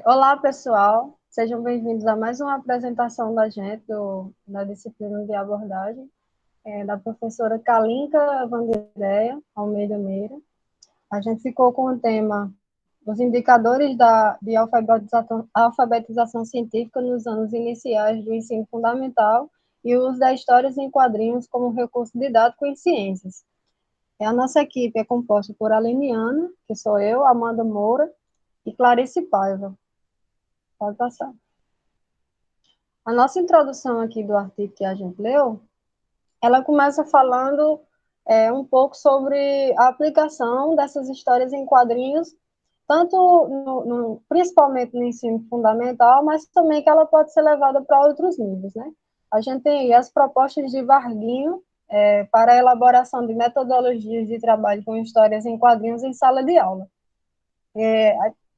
Olá, pessoal. Sejam bem-vindos a mais uma apresentação da gente, da disciplina de abordagem, da professora Kalinka Vandereia Almeida Meira. A gente ficou com o tema os indicadores de alfabetização científica nos anos iniciais do ensino fundamental e o uso das histórias em quadrinhos como recurso didático em ciências. A nossa equipe é composta por Aleniana, que sou eu, Amanda Moura e Clarice Paiva. Pode passar. A nossa introdução aqui do artigo que a gente leu, ela começa falando um pouco sobre a aplicação dessas histórias em quadrinhos, tanto principalmente no ensino fundamental, mas também que ela pode ser levada para outros níveis, né? A gente tem aí as propostas de Varguinho para a elaboração de metodologias de trabalho com histórias em quadrinhos em sala de aula.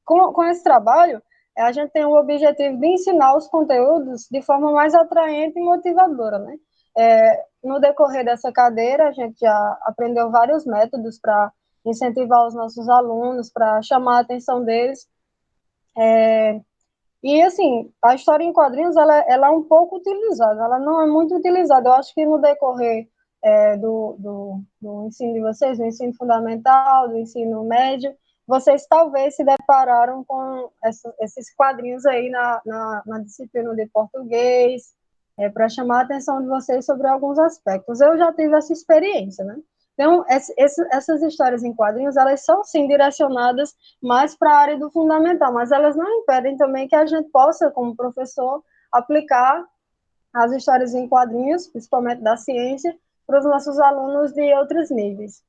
Com esse trabalho, a gente tem o objetivo de ensinar os conteúdos de forma mais atraente e motivadora, né? No decorrer dessa cadeira, a gente já aprendeu vários métodos para incentivar os nossos alunos, para chamar a atenção deles. E, assim, a história em quadrinhos, ela é um pouco utilizada, ela não é muito utilizada. Eu acho que no decorrer do ensino de vocês, do ensino fundamental, do ensino médio, vocês talvez se depararam com esses quadrinhos aí na disciplina de português, para chamar a atenção de vocês sobre alguns aspectos. Eu já tive essa experiência, né? Então, essas histórias em quadrinhos, elas são, sim, direcionadas mais para a área do fundamental, mas elas não impedem também que a gente possa, como professor, aplicar as histórias em quadrinhos, principalmente da ciência, para os nossos alunos de outros níveis.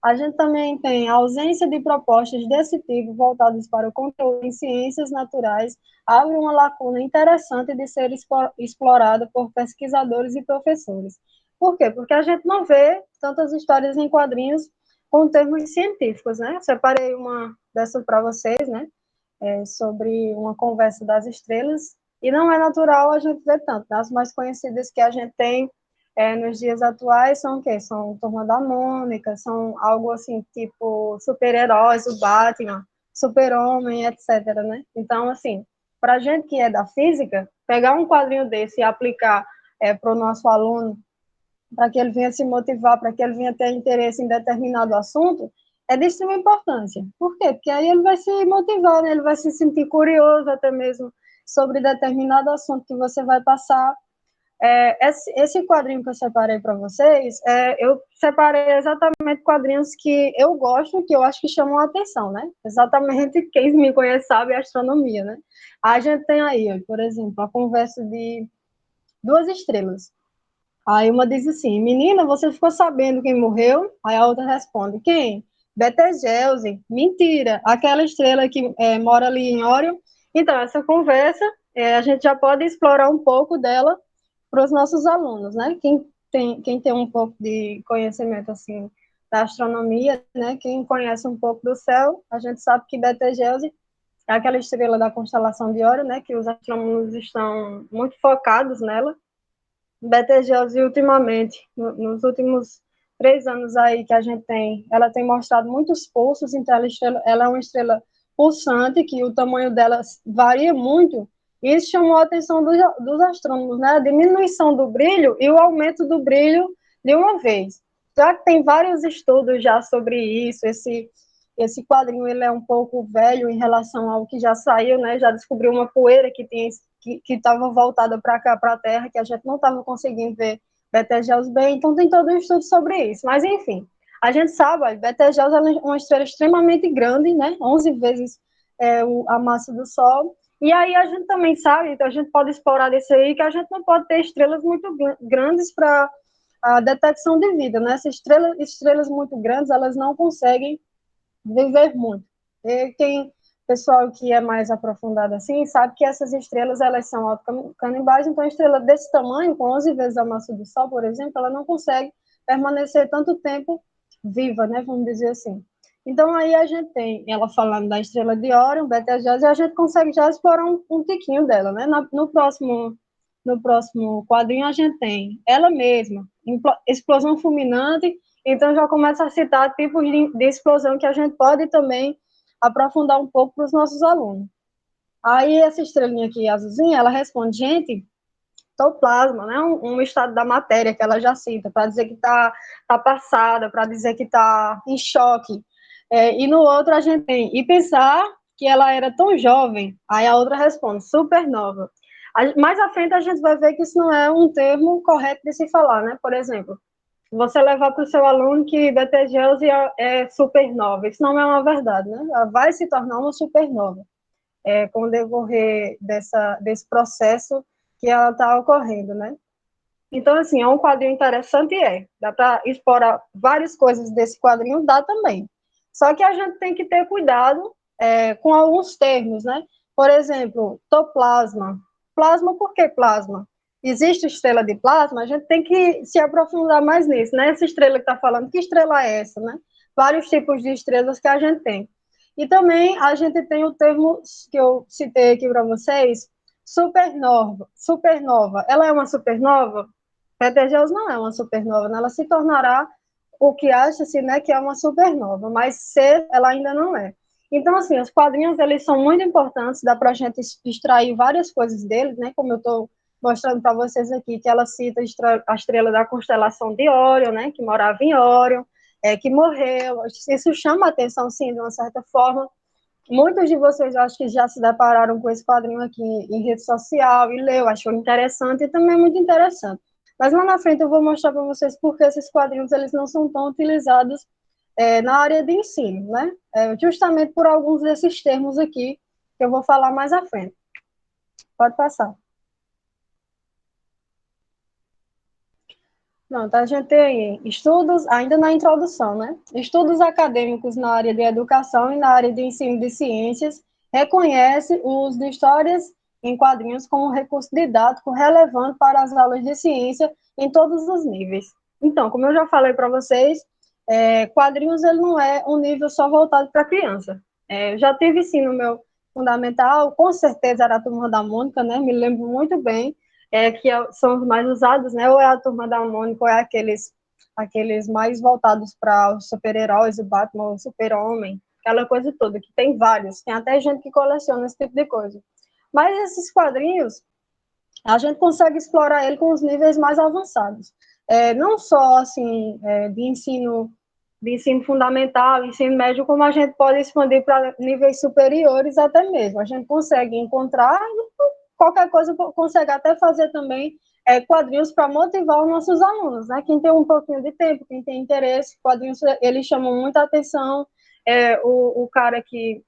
A gente também tem a ausência de propostas desse tipo voltadas para o conteúdo em ciências naturais, abre uma lacuna interessante de ser explorada por pesquisadores e professores. Por quê? Porque a gente não vê tantas histórias em quadrinhos com termos científicos, né? Separei uma dessa para vocês, né? Sobre uma conversa das estrelas, e não é natural a gente ver tanto. As mais conhecidas que a gente tem nos dias atuais são o quê? São Turma da Mônica, são algo assim, tipo super-heróis, o Batman, Super-Homem, etc, né? Então, assim, para a gente que é da física, pegar um quadrinho desse e aplicar para o nosso aluno, para que ele venha se motivar, para que ele venha ter interesse em determinado assunto, é de extrema importância. Por quê? Porque aí ele vai se motivar, né? Ele vai se sentir curioso até mesmo sobre determinado assunto que você vai passar. Esse quadrinho que eu separei para vocês, eu separei exatamente quadrinhos que eu gosto, que eu acho que chamam a atenção, né? Exatamente quem me conhece sabe a astronomia, né? A gente tem aí, por exemplo, a conversa de duas estrelas. Aí uma diz assim, menina, você ficou sabendo quem morreu? Aí a outra responde, quem? Betelgeuse. Mentira, aquela estrela que mora ali em Órion. Então, essa conversa, a gente já pode explorar um pouco dela para os nossos alunos, né? Quem tem um pouco de conhecimento, assim, da astronomia, né? Quem conhece um pouco do céu, a gente sabe que Betelgeuse é aquela estrela da constelação de Órion, né? Que os astrônomos estão muito focados nela. Betelgeuse, ultimamente, nos últimos 3 anos aí que a gente tem, ela tem mostrado muitos pulsos, então ela é uma estrela pulsante, que o tamanho dela varia muito, e isso chamou a atenção dos astrônomos, né? A diminuição do brilho e o aumento do brilho de uma vez. Já que tem vários estudos já sobre isso, esse quadrinho ele é um pouco velho em relação ao que já saiu, né? Já descobriu uma poeira que estava voltada para cá, para a Terra, que a gente não estava conseguindo ver Betelgeuse bem, então tem todo um estudo sobre isso. Mas, enfim, a gente sabe, Betelgeuse é uma estrela extremamente grande, né? 11 vezes a massa do Sol, e aí a gente também sabe, então a gente pode explorar isso aí, que a gente não pode ter estrelas muito grandes para a detecção de vida, né? Essas estrelas muito grandes, elas não conseguem viver muito. E pessoal que é mais aprofundado assim, sabe que essas estrelas, elas são autocanibais, então a estrela desse tamanho, com 11 vezes a massa do Sol, por exemplo, ela não consegue permanecer tanto tempo viva, né, vamos dizer assim. Então aí a gente tem ela falando da estrela de Órion, Betelgeuse, e a gente consegue já explorar um tiquinho dela, né? No próximo quadrinho a gente tem ela mesma, explosão fulminante, então já começa a citar tipos de explosão que a gente pode também aprofundar um pouco para os nossos alunos. Aí essa estrelinha aqui, azulzinha, ela responde, gente, toplasma, né? Um estado da matéria que ela já cita, para dizer que tá passada, para dizer que está em choque. E no outro a gente tem, e pensar que ela era tão jovem, aí a outra responde, supernova. Mais à frente a gente vai ver que isso não é um termo correto de se falar, né? Por exemplo, você levar para o seu aluno que Betelgeuse é supernova, isso não é uma verdade, né? Ela vai se tornar uma supernova com o decorrer desse processo que ela está ocorrendo, né? Então, assim, é um quadrinho interessante, dá para explorar várias coisas desse quadrinho, dá também. Só que a gente tem que ter cuidado com alguns termos, né? Por exemplo, toplasma. Plasma, por que plasma? Existe estrela de plasma, a gente tem que se aprofundar mais nisso, né? Essa estrela que está falando, que estrela é essa, né? Vários tipos de estrelas que a gente tem. E também a gente tem o termo que eu citei aqui para vocês, supernova. Supernova, ela é uma supernova? Betelgeuse não é uma supernova, né? Ela se tornará o que acha-se, né, que é uma supernova, mas ser ela ainda não é. Então, assim, os quadrinhos, eles são muito importantes, dá para a gente extrair várias coisas deles, né, como eu estou mostrando para vocês aqui, que ela cita a estrela da constelação de Órion, né, que morava em Órion, que morreu, isso chama a atenção, sim, de uma certa forma. Muitos de vocês, eu acho que já se depararam com esse quadrinho aqui em rede social e leu, achou interessante e também muito interessante. Mas lá na frente eu vou mostrar para vocês porque esses quadrinhos eles não são tão utilizados na área de ensino, né? Justamente por alguns desses termos aqui que eu vou falar mais à frente. Pode passar. Pronto, a gente tem estudos, ainda na introdução, né? Estudos acadêmicos na área de educação e na área de ensino de ciências reconhece o uso de histórias em quadrinhos como um recurso didático relevante para as aulas de ciência em todos os níveis. Então, como eu já falei para vocês, quadrinhos ele não é um nível só voltado para criança. Eu já tive sim no meu fundamental, com certeza era a Turma da Mônica, né? Me lembro muito bem são os mais usados, né? Ou é a Turma da Mônica, ou é aqueles mais voltados para os super-heróis, o Batman, o Super-Homem, aquela coisa toda, que tem vários, tem até gente que coleciona esse tipo de coisa. Mas esses quadrinhos, a gente consegue explorar ele com os níveis mais avançados. Não só, assim, de ensino fundamental, ensino médio, como a gente pode expandir para níveis superiores até mesmo. A gente consegue encontrar qualquer coisa consegue até fazer também quadrinhos para motivar os nossos alunos, né? Quem tem um pouquinho de tempo, quem tem interesse, quadrinhos eles chamam muita atenção. O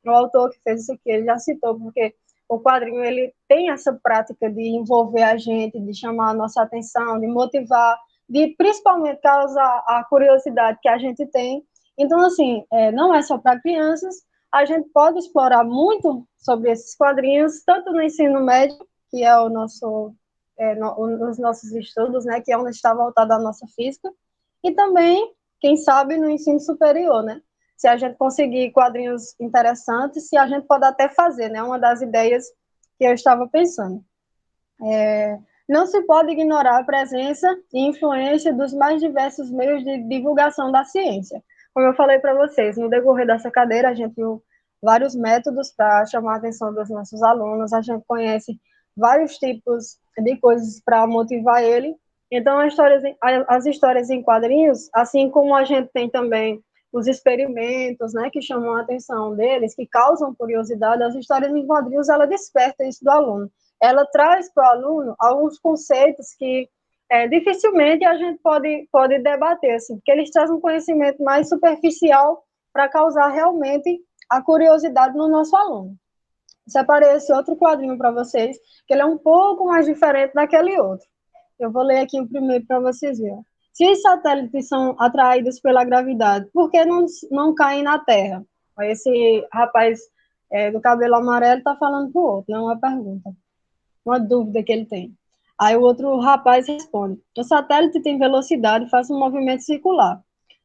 autor que fez isso aqui, ele já citou, porque o quadrinho ele tem essa prática de envolver a gente, de chamar a nossa atenção, de motivar, de principalmente causar a curiosidade que a gente tem. Então, assim, não é só para crianças, a gente pode explorar muito sobre esses quadrinhos, tanto no ensino médio, que é os nossos estudos, né, que é onde está voltada a nossa física, e também, quem sabe, no ensino superior, né? Se a gente conseguir quadrinhos interessantes, se a gente pode até fazer, né? Uma das ideias que eu estava pensando. Não se pode ignorar a presença e influência dos mais diversos meios de divulgação da ciência. Como eu falei para vocês, no decorrer dessa cadeira, a gente viu vários métodos para chamar a atenção dos nossos alunos, a gente conhece vários tipos de coisas para motivar ele. Então, as histórias em quadrinhos, assim como a gente tem também os experimentos, né, que chamam a atenção deles, que causam curiosidade, as histórias em quadrinhos, ela desperta isso do aluno, ela traz para o aluno alguns conceitos que dificilmente a gente pode debater, assim, porque eles trazem um conhecimento mais superficial para causar realmente a curiosidade no nosso aluno. Separei esse outro quadrinho para vocês, que ele é um pouco mais diferente daquele outro. Eu vou ler aqui o primeiro para vocês verem. Se os satélites são atraídos pela gravidade, por que não caem na Terra? Esse rapaz do cabelo amarelo está falando para o outro, não é uma pergunta, uma dúvida que ele tem. Aí o outro rapaz responde: o satélite tem velocidade e faz um movimento circular.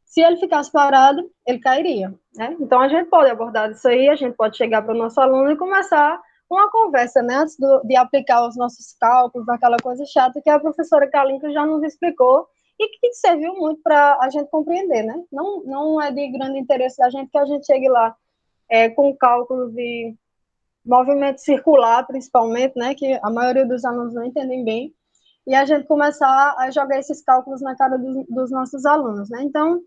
Se ele ficasse parado, ele cairia, né? Então a gente pode abordar isso aí, a gente pode chegar para o nosso aluno e começar uma conversa, né? Antes de aplicar os nossos cálculos, aquela coisa chata que a professora Kalinka já nos explicou e que serviu muito para a gente compreender, né? Não é de grande interesse da gente que a gente chegue lá com cálculos movimento circular, principalmente, né, que a maioria dos alunos não entendem bem, e a gente começar a jogar esses cálculos na cara dos nossos alunos, né? Então,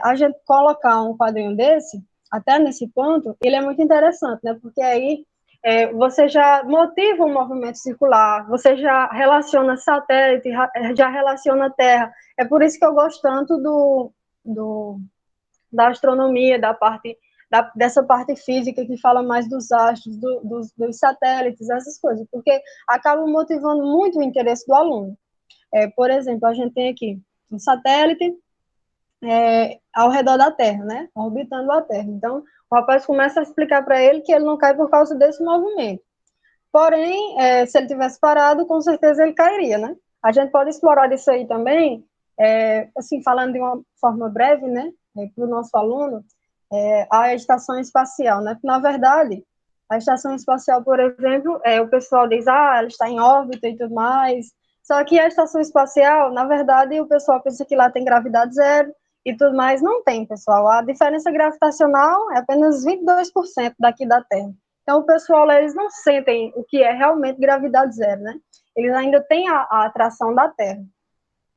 a gente colocar um quadrinho desse, até nesse ponto, ele é muito interessante, né? Porque aí você já motiva o movimento circular, você já relaciona satélite, já relaciona Terra. É por isso que eu gosto tanto do da astronomia, dessa parte física que fala mais dos astros, dos satélites, essas coisas, porque acaba motivando muito o interesse do aluno. Por exemplo, a gente tem aqui um satélite ao redor da Terra, né? Orbitando a Terra. Então, o rapaz começa a explicar para ele que ele não cai por causa desse movimento. Porém, se ele tivesse parado, com certeza ele cairia, né? A gente pode explorar isso aí também, assim, falando de uma forma breve, né, para o nosso aluno, a estação espacial, né? Na verdade, a estação espacial, por exemplo, o pessoal diz, ela está em órbita e tudo mais, só que a estação espacial, na verdade, o pessoal pensa que lá tem gravidade zero e tudo mais, não tem, pessoal. A diferença gravitacional é apenas 22% daqui da Terra. Então, o pessoal, eles não sentem o que é realmente gravidade zero, né? Eles ainda têm a atração da Terra.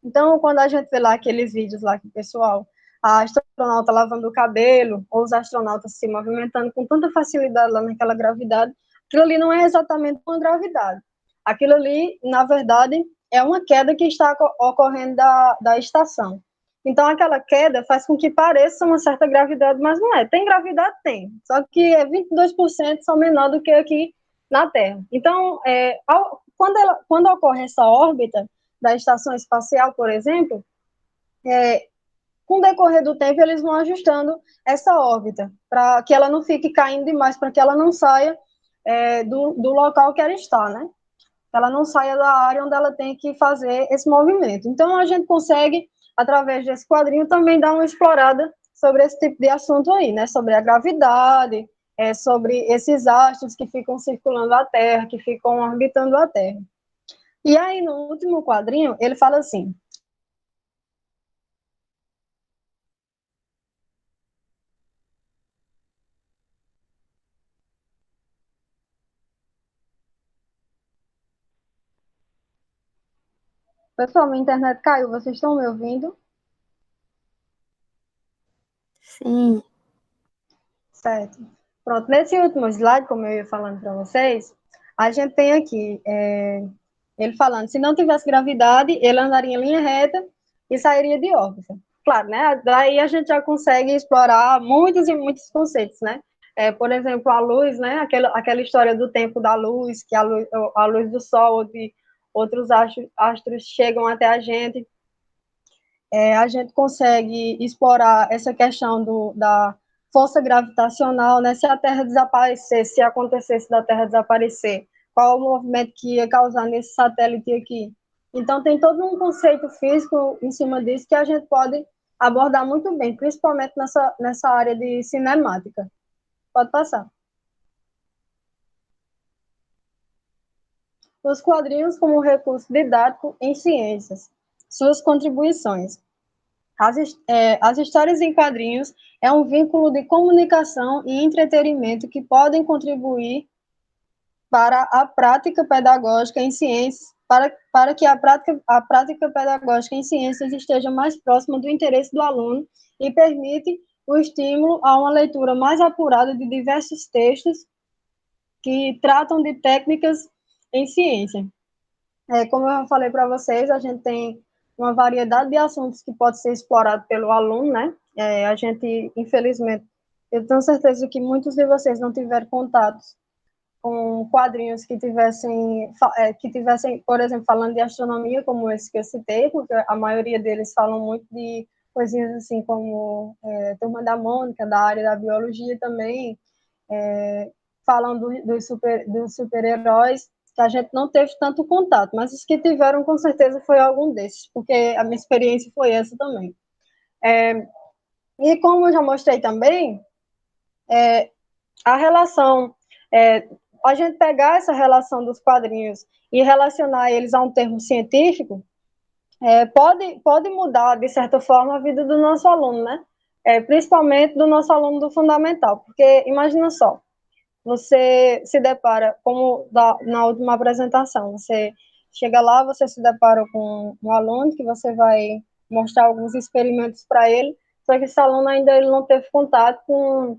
Então, quando a gente vê lá aqueles vídeos lá que o pessoal, a astronauta lavando o cabelo, ou os astronautas se movimentando com tanta facilidade lá naquela gravidade, aquilo ali não é exatamente uma gravidade. Aquilo ali, na verdade, é uma queda que está ocorrendo da estação. Então, aquela queda faz com que pareça uma certa gravidade, mas não é. Tem gravidade? Tem. Só que 22% são menor do que aqui na Terra. Então, quando ocorre essa órbita, da estação espacial, por exemplo, com o decorrer do tempo, eles vão ajustando essa órbita, para que ela não fique caindo demais, para que ela não saia do local que ela está, né? Ela não saia da área onde ela tem que fazer esse movimento. Então, a gente consegue, através desse quadrinho, também dar uma explorada sobre esse tipo de assunto aí, né? Sobre a gravidade, sobre esses astros que ficam circulando a Terra, que ficam orbitando a Terra. E aí, no último quadrinho, ele fala assim: pessoal, minha internet caiu, vocês estão me ouvindo? Sim, Certo. Pronto, nesse último slide, como eu ia falando para vocês, a gente tem aqui ele falando, se não tivesse gravidade, ele andaria em linha reta e sairia de órbita. Claro, né? Daí a gente já consegue explorar muitos e muitos conceitos, né? Por exemplo, a luz, né? Aquela história do tempo da luz, que a luz do Sol ou de outros astros chegam até a gente. A gente consegue explorar essa questão da força gravitacional, né? Se a Terra desaparecesse, se acontecesse da Terra desaparecer, qual o movimento que ia causar nesse satélite aqui. Então, tem todo um conceito físico em cima disso que a gente pode abordar muito bem, principalmente nessa área de cinemática. Pode passar. Os quadrinhos como recurso didático em ciências. Suas contribuições. As histórias em quadrinhos é um vínculo de comunicação e entretenimento que podem contribuir para a prática pedagógica em ciências, para que a prática pedagógica em ciências esteja mais próxima do interesse do aluno e permite o estímulo a uma leitura mais apurada de diversos textos que tratam de técnicas em ciência. Como eu falei para vocês, a gente tem uma variedade de assuntos que pode ser explorado pelo aluno, né? A gente, infelizmente, eu tenho certeza que muitos de vocês não tiveram contatos com quadrinhos que tivessem, por exemplo, falando de astronomia, como esse que eu citei, porque a maioria deles falam muito de coisinhas assim como Turma da Mônica, da área da biologia também, falam dos super-heróis, que a gente não teve tanto contato, mas os que tiveram, com certeza, foi algum desses, porque a minha experiência foi essa também. E como eu já mostrei também, a relação, a gente pegar essa relação dos quadrinhos e relacionar eles a um termo científico, pode mudar, de certa forma, a vida do nosso aluno, né? Principalmente do nosso aluno do fundamental, porque imagina só, você se depara, como na última apresentação, você chega lá, você se depara com um aluno que você vai mostrar alguns experimentos para ele, só que esse aluno ainda ele não teve contato com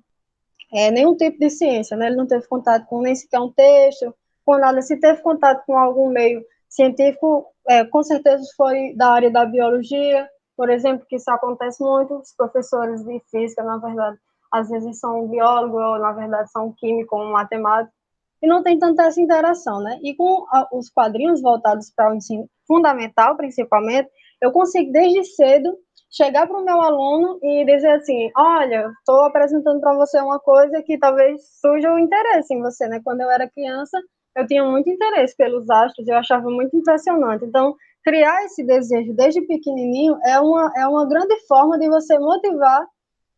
nenhum tipo de ciência, né? Ele não teve contato com nem sequer um texto, com nada. Se teve contato com algum meio científico, com certeza foi da área da biologia, por exemplo, que isso acontece muito. Os professores de física, na verdade, às vezes são biólogos, ou na verdade são químicos ou matemáticos, e não tem tanta essa interação, né? E com os quadrinhos voltados para o ensino fundamental, principalmente, eu consigo desde cedo chegar para o meu aluno e dizer assim, olha, estou apresentando para você uma coisa que talvez surja um interesse em você, né? Quando eu era criança, eu tinha muito interesse pelos astros, eu achava muito impressionante. Então, criar esse desejo desde pequenininho é uma grande forma de você motivar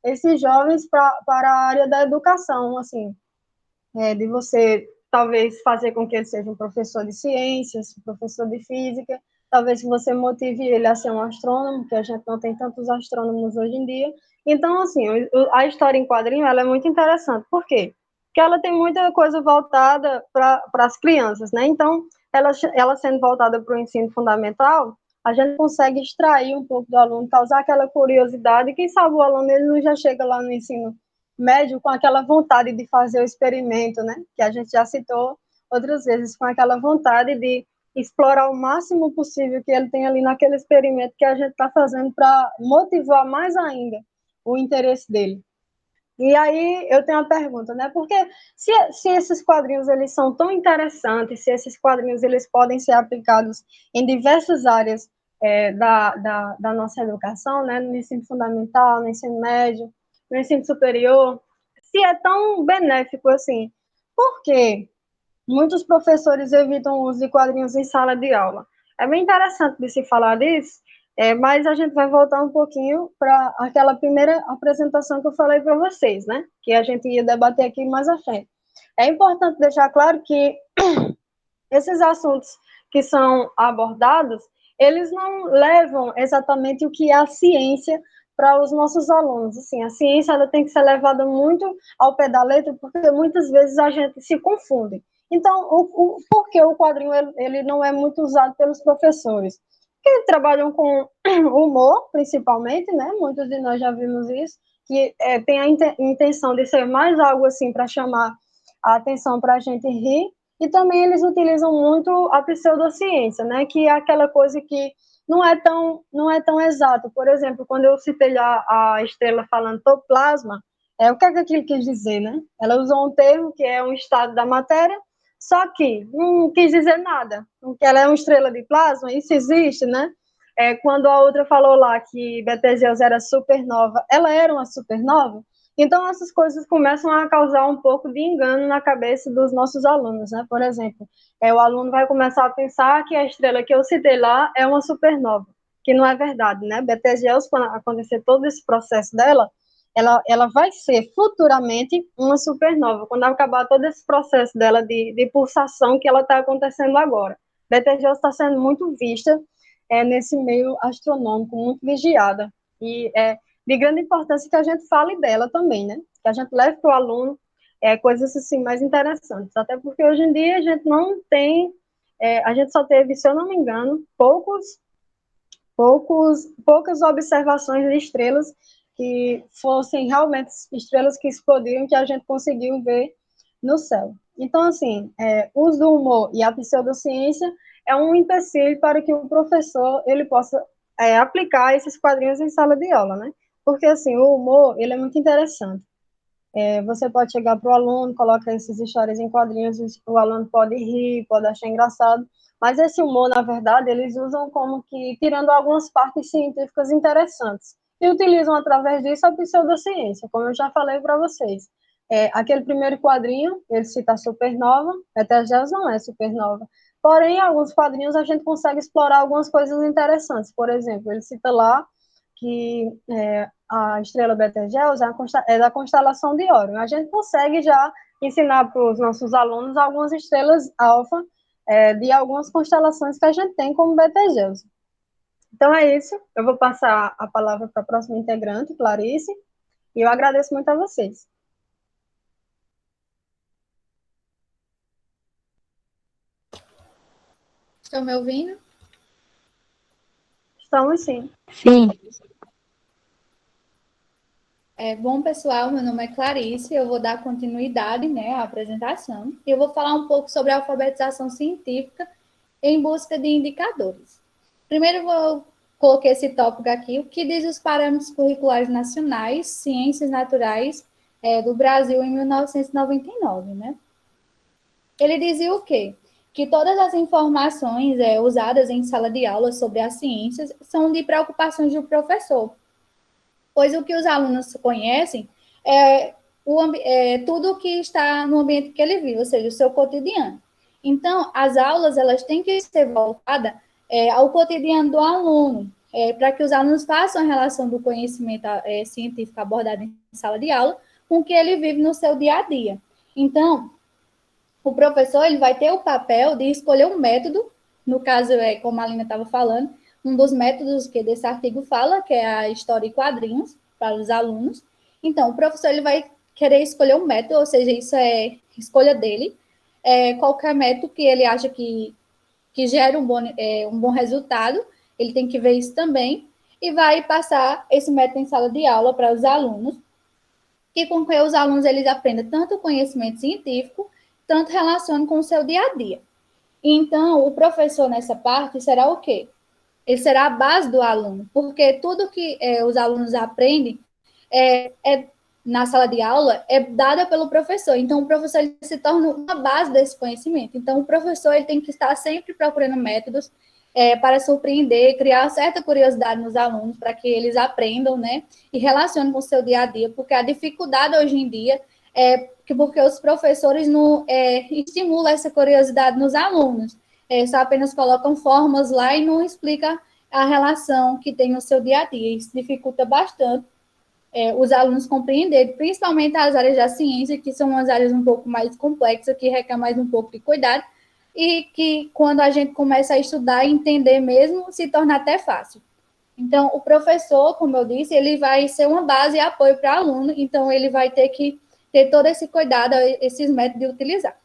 esses jovens para a área da educação, assim, de você talvez fazer com que ele seja um professor de ciências, um professor de física, talvez que você motive ele a ser um astrônomo, que a gente não tem tantos astrônomos hoje em dia. Então, assim, a história em quadrinho, ela é muito interessante. Por quê? Porque ela tem muita coisa voltada para as crianças, né? Então, ela sendo voltada para o ensino fundamental, a gente consegue extrair um pouco do aluno, causar aquela curiosidade, e quem sabe o aluno ele não já chega lá no ensino médio com aquela vontade de fazer o experimento, né? Que a gente já citou outras vezes, com aquela vontade de explorar o máximo possível que ele tem ali naquele experimento que a gente está fazendo para motivar mais ainda o interesse dele. E aí eu tenho uma pergunta, né? Porque se esses quadrinhos eles são tão interessantes, se esses quadrinhos eles podem ser aplicados em diversas áreas da nossa educação, né? No ensino fundamental, no ensino médio, no ensino superior, se é tão benéfico assim, por que muitos professores evitam o uso de quadrinhos em sala de aula? É bem interessante de se falar disso, mas a gente vai voltar um pouquinho para aquela primeira apresentação que eu falei para vocês, né? Que a gente ia debater aqui mais à frente. É importante deixar claro que esses assuntos que são abordados, eles não levam exatamente o que é a ciência para os nossos alunos. Assim, a ciência ela tem que ser levada muito ao pé da letra, porque muitas vezes a gente se confunde. Então, por que o quadrinho ele não é muito usado pelos professores? Porque eles trabalham com humor, principalmente, né? Muitos de nós já vimos isso, que tem a intenção de ser mais algo assim para chamar a atenção para a gente rir, e também eles utilizam muito a pseudociência, né? Que é aquela coisa que não é tão exato. Por exemplo, quando eu citei a Estrela falando toplasma, o que é que aquilo quis dizer, né? Ela usou um termo que é um estado da matéria, só que não quis dizer nada. Porque ela é uma estrela de plasma, isso existe, né? Quando a outra falou lá que Betelgeuse era supernova, ela era uma supernova, então, essas coisas começam a causar um pouco de engano na cabeça dos nossos alunos, né? Por exemplo, o aluno vai começar a pensar que a estrela que eu citei lá é uma supernova, que não é verdade, né? Betelgeuse, quando acontecer todo esse processo dela, ela vai ser futuramente uma supernova, quando acabar todo esse processo dela de pulsação que ela está acontecendo agora. Betelgeuse está sendo muito vista nesse meio astronômico, muito vigiada, e de grande importância que a gente fale dela também, né? Que a gente leve para o aluno coisas assim mais interessantes. Até porque hoje em dia a gente não tem, a gente só teve, se eu não me engano, poucas observações de estrelas que fossem realmente estrelas que explodiram, que a gente conseguiu ver no céu. Então, assim, o uso do humor e a pseudociência é um empecilho para que o professor ele possa aplicar esses quadrinhos em sala de aula, né? Porque, assim, o humor, ele é muito interessante. Você pode chegar para o aluno, coloca essas histórias em quadrinhos, o aluno pode rir, pode achar engraçado, mas esse humor, na verdade, eles usam como que, tirando algumas partes científicas interessantes, e utilizam através disso a pseudociência, como eu já falei para vocês. Aquele primeiro quadrinho, ele cita a supernova, Betelgeuse não é supernova, porém, em alguns quadrinhos a gente consegue explorar algumas coisas interessantes, por exemplo, ele cita lá que a estrela Betelgeuse é da constelação de Órion. A gente consegue já ensinar para os nossos alunos algumas estrelas alfa de algumas constelações que a gente tem como Betelgeuse. Então é isso, eu vou passar a palavra para a próxima integrante, Clarice, e eu agradeço muito a vocês. Estão me ouvindo? Estamos sim. Sim. Bom, pessoal, meu nome é Clarice, eu vou dar continuidade, né, à apresentação. E eu vou falar um pouco sobre a alfabetização científica em busca de indicadores. Primeiro, vou colocar esse tópico aqui, o que diz os parâmetros curriculares nacionais, ciências naturais do Brasil em 1999, né? Ele dizia o quê? Que todas as informações usadas em sala de aula sobre as ciências são de preocupações do professor, pois o que os alunos conhecem é tudo que está no ambiente que ele vive, ou seja, o seu cotidiano. Então, as aulas elas têm que ser voltadas ao cotidiano do aluno, para que os alunos façam a relação do conhecimento científico abordado em sala de aula com o que ele vive no seu dia a dia. Então, o professor ele vai ter o papel de escolher um método, no caso, como a Lina estava falando, um dos métodos que desse artigo fala, que é a história e quadrinhos para os alunos. Então, o professor ele vai querer escolher um método, ou seja, isso é escolha dele, qualquer método que ele acha que gera um bom resultado, ele tem que ver isso também, e vai passar esse método em sala de aula para os alunos, que com que os alunos eles aprendam tanto o conhecimento científico, tanto relacionam com o seu dia a dia. Então, o professor nessa parte será o quê? Ele será a base do aluno, porque tudo que os alunos aprendem na sala de aula é dada pelo professor. Então, o professor ele se torna uma base desse conhecimento. Então, o professor ele tem que estar sempre procurando métodos para surpreender, criar certa curiosidade nos alunos para que eles aprendam, né, e relacionem com o seu dia a dia, porque a dificuldade hoje em dia é porque os professores não estimulam essa curiosidade nos alunos, só apenas colocam formas lá e não explica a relação que tem no seu dia a dia. Isso dificulta bastante os alunos compreenderem, principalmente as áreas da ciência, que são umas áreas um pouco mais complexas, que requer mais um pouco de cuidado, e que quando a gente começa a estudar e entender mesmo, se torna até fácil. Então, o professor, como eu disse, ele vai ser uma base e apoio para o aluno, então ele vai ter que ter todo esse cuidado, esses métodos de utilizar.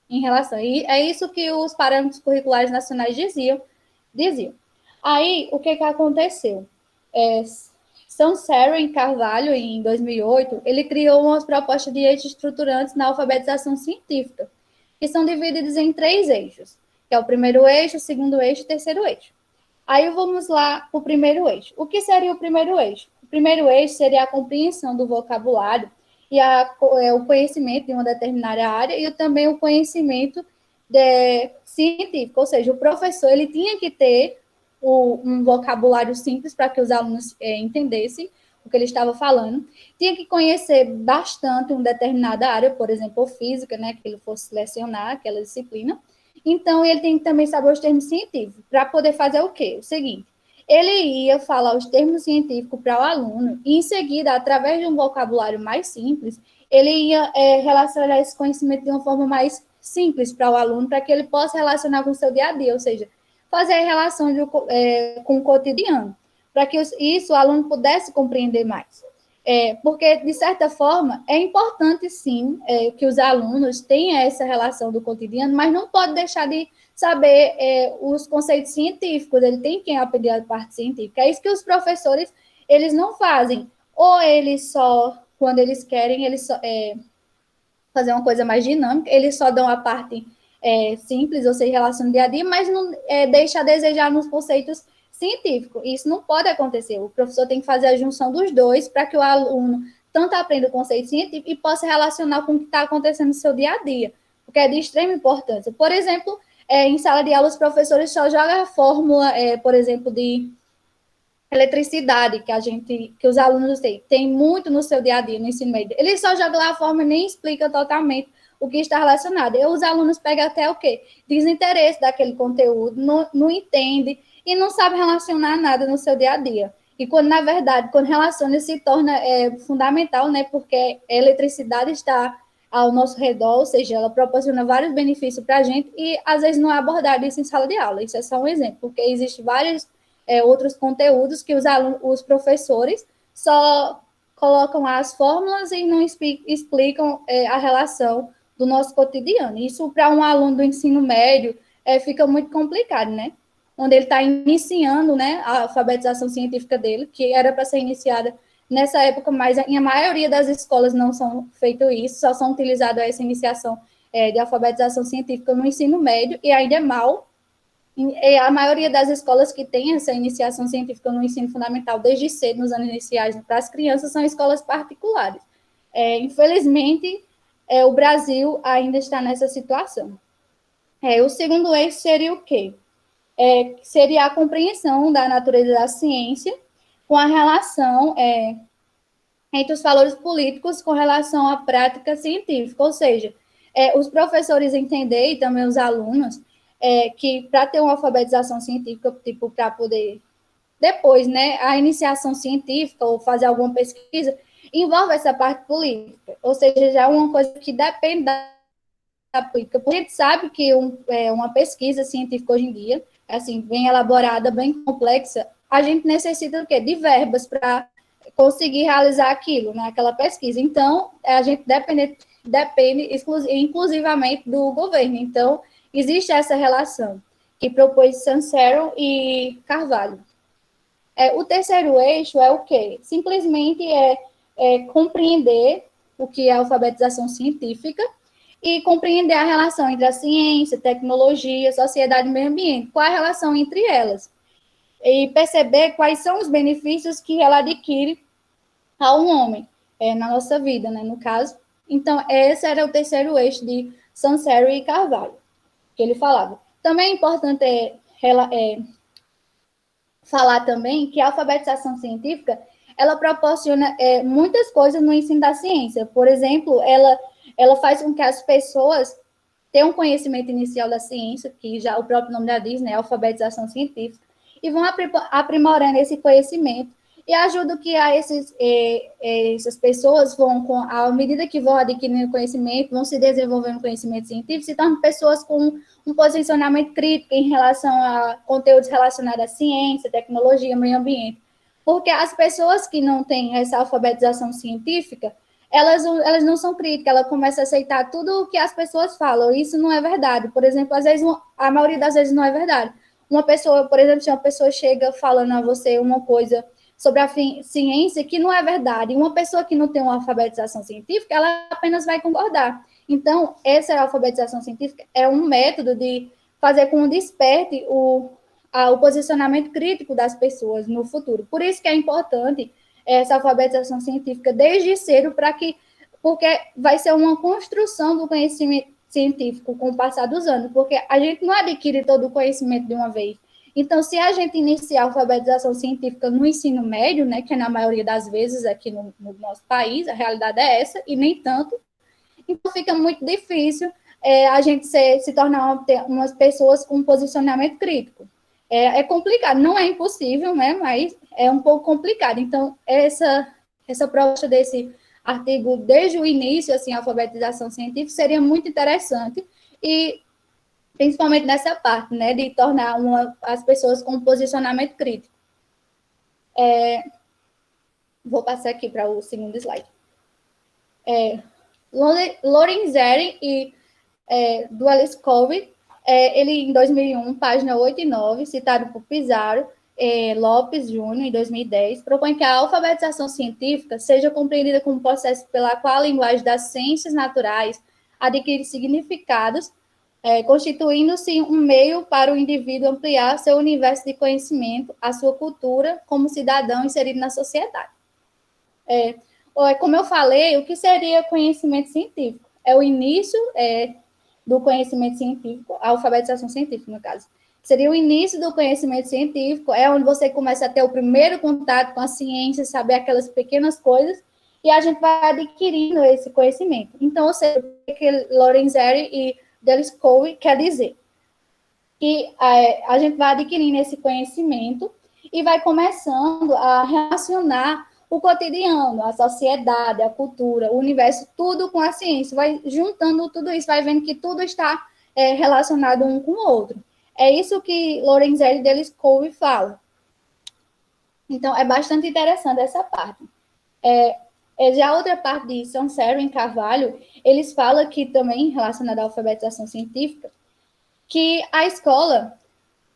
Em relação, e é isso que os parâmetros curriculares nacionais diziam. Aí, o que aconteceu? São Seren Carvalho, em 2008, ele criou umas propostas de eixos estruturantes na alfabetização científica, que são divididos em 3 eixos, que é o primeiro eixo, o segundo eixo e o terceiro eixo. Aí vamos lá para o primeiro eixo. O que seria o primeiro eixo? O primeiro eixo seria a compreensão do vocabulário e o conhecimento de uma determinada área e também o conhecimento científico, ou seja, o professor ele tinha que ter um vocabulário simples para que os alunos entendessem o que ele estava falando, tinha que conhecer bastante uma determinada área, por exemplo, física, né, que ele fosse selecionar aquela disciplina. Então, ele tem que também saber os termos científicos, para poder fazer o quê? O seguinte, ele ia falar os termos científicos para o aluno, e em seguida, através de um vocabulário mais simples, ele ia relacionar esse conhecimento de uma forma mais simples para o aluno, para que ele possa relacionar com o seu dia a dia, ou seja, fazer a relação com o cotidiano, para que isso o aluno pudesse compreender mais. Porque, de certa forma, é importante, sim, que os alunos tenham essa relação do cotidiano, mas não pode deixar de saber os conceitos científicos, ele tem que aprender a parte científica. É isso que os professores, eles não fazem. Ou eles só, quando eles querem, eles só, fazer uma coisa mais dinâmica, eles só dão a parte simples, ou seja, relação do dia a dia, mas não deixa a desejar nos conceitos científicos. Isso não pode acontecer. O professor tem que fazer a junção dos dois para que o aluno tanto aprenda o conceito científico e possa relacionar com o que está acontecendo no seu dia a dia, porque é de extrema importância. Por exemplo, em sala de aula, os professores só jogam a fórmula, por exemplo, de eletricidade que os alunos têm muito no seu dia a dia, no ensino médio. Ele só joga lá a forma e nem explica totalmente o que está relacionado. E os alunos pegam até o quê? Desinteresse daquele conteúdo, não entende e não sabe relacionar nada no seu dia a dia. E quando, na verdade, quando relaciona, se torna fundamental, né? Porque a eletricidade está ao nosso redor, ou seja, ela proporciona vários benefícios para a gente e, às vezes, não é abordado isso em sala de aula. Isso é só um exemplo, porque existem vários outros conteúdos que os professores só colocam as fórmulas e não explicam a relação do nosso cotidiano. Isso para um aluno do ensino médio fica muito complicado, né? Onde ele está iniciando, né, a alfabetização científica dele, que era para ser iniciada nessa época, mas a maioria das escolas não são feito isso, só são utilizadas essa iniciação de alfabetização científica no ensino médio, e ainda é mal. E a maioria das escolas que tem essa iniciação científica no ensino fundamental desde cedo, nos anos iniciais, para as crianças, são escolas particulares. Infelizmente, o Brasil ainda está nessa situação. O segundo eixo seria o quê? Seria a compreensão da natureza da ciência com a relação entre os valores políticos com relação à prática científica, ou seja, os professores entender e também os alunos que para ter uma alfabetização científica, tipo, para poder depois, né, a iniciação científica ou fazer alguma pesquisa, envolve essa parte política, ou seja, já é uma coisa que depende da política. Porque a gente sabe que uma pesquisa científica hoje em dia, assim, bem elaborada, bem complexa, a gente necessita do quê? De verbas para conseguir realizar aquilo, né, aquela pesquisa. Então, a gente depende inclusivamente do governo. Então, existe essa relação que propôs Sansero e Carvalho. O terceiro eixo é o quê? Simplesmente compreender o que é a alfabetização científica e compreender a relação entre a ciência, tecnologia, sociedade e meio ambiente. Qual é a relação entre elas? E perceber quais são os benefícios que ela adquire ao homem na nossa vida, né, no caso. Então, esse era o terceiro eixo de Sansero e Carvalho, que ele falava. Também é importante falar também que a alfabetização científica, ela proporciona muitas coisas no ensino da ciência. Por exemplo, ela faz com que as pessoas tenham um conhecimento inicial da ciência, que já o próprio nome já diz, né, alfabetização científica, e vão aprimorando esse conhecimento e ajuda que essas pessoas vão, à medida que vão adquirindo conhecimento, vão se desenvolvendo conhecimento científico, se tornam pessoas com um posicionamento crítico em relação a conteúdos relacionados à ciência, tecnologia, meio ambiente. Porque as pessoas que não têm essa alfabetização científica, elas não são críticas, elas começam a aceitar tudo o que as pessoas falam, e isso não é verdade. Por exemplo, às vezes, a maioria das vezes não é verdade. Uma pessoa, por exemplo, se uma pessoa chega falando a você uma coisa sobre a ciência que não é verdade, e uma pessoa que não tem uma alfabetização científica, ela apenas vai concordar. Então, essa alfabetização científica é um método de fazer com que desperte o posicionamento crítico das pessoas no futuro. Por isso que é importante essa alfabetização científica desde cedo, porque vai ser uma construção do conhecimento científico com o passar dos anos, porque a gente não adquire todo o conhecimento de uma vez. Então, se a gente iniciar a alfabetização científica no ensino médio, né, que é na maioria das vezes aqui no nosso país, a realidade é essa, e nem tanto, então fica muito difícil a gente se tornar umas pessoas com um posicionamento crítico. É complicado, não é impossível, né, mas é um pouco complicado. Então, essa proposta desse artigo, desde o início, assim, a alfabetização científica, seria muito interessante, e principalmente nessa parte, né, de tornar as pessoas com um posicionamento crítico. Vou passar aqui para o segundo slide. Lorenzeri e Dualiscovi, ele em 2001, página 8 e 9, citado por Pizarro, Lopes Júnior, em 2010, propõe que a alfabetização científica seja compreendida como um processo pela qual a linguagem das ciências naturais adquire significados, constituindo-se um meio para o indivíduo ampliar seu universo de conhecimento, a sua cultura como cidadão inserido na sociedade. Como eu falei, o que seria conhecimento científico? É o início do conhecimento científico, a alfabetização científica, no caso. Seria o início do conhecimento científico, é onde você começa a ter o primeiro contato com a ciência, saber aquelas pequenas coisas, e a gente vai adquirindo esse conhecimento. Então, ou seja, o que Lorenzeri e Deliscoe quer dizer? Que a gente vai adquirindo esse conhecimento e vai começando a relacionar o cotidiano, a sociedade, a cultura, o universo, tudo com a ciência. Vai juntando tudo isso, vai vendo que tudo está relacionado um com o outro. É isso que Lorenzeri e Deliscoe fala. Então, é bastante interessante essa parte. Já a outra parte de Sansero e Carvalho, eles falam que também, relacionada à alfabetização científica, que a escola